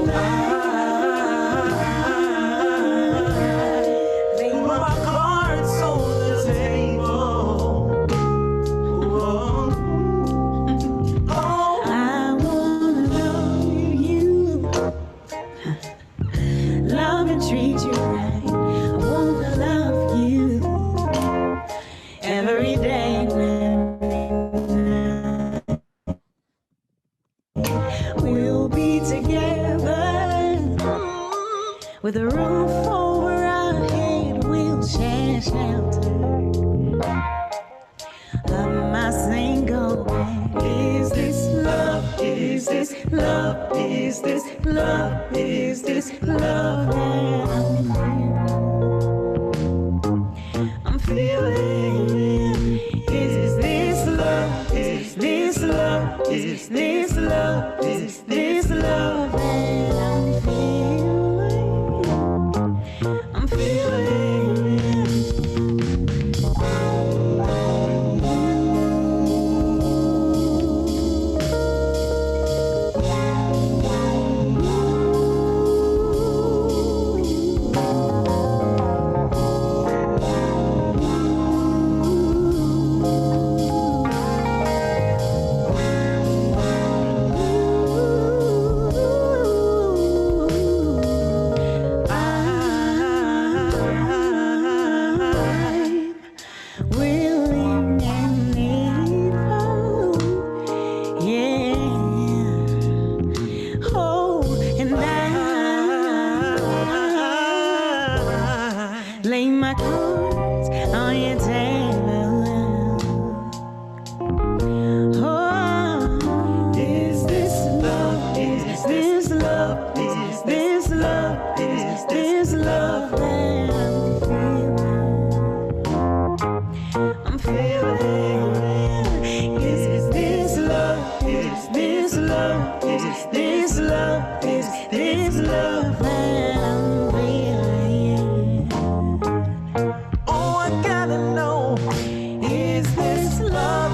lay my cards on the table. Oh, I wanna love you, love and treat you right. I wanna love you every day and every night. We'll be together with a roof over our head. We'll share shelter of my single bed. Is this love? Is this love? Is this love? Is this love that I'm feeling? Is this love? Is this love? Is this love? Is this love that I'm feeling? I'm feeling. Willing and able, yeah. Oh, and I lay my cards on your table. Oh, is this love? Is this love? Is this love? Is this love that I'm feeling? Is this love? Is this love? Is this love? Is this love that I'm feeling? oh, I gotta know. Is this love?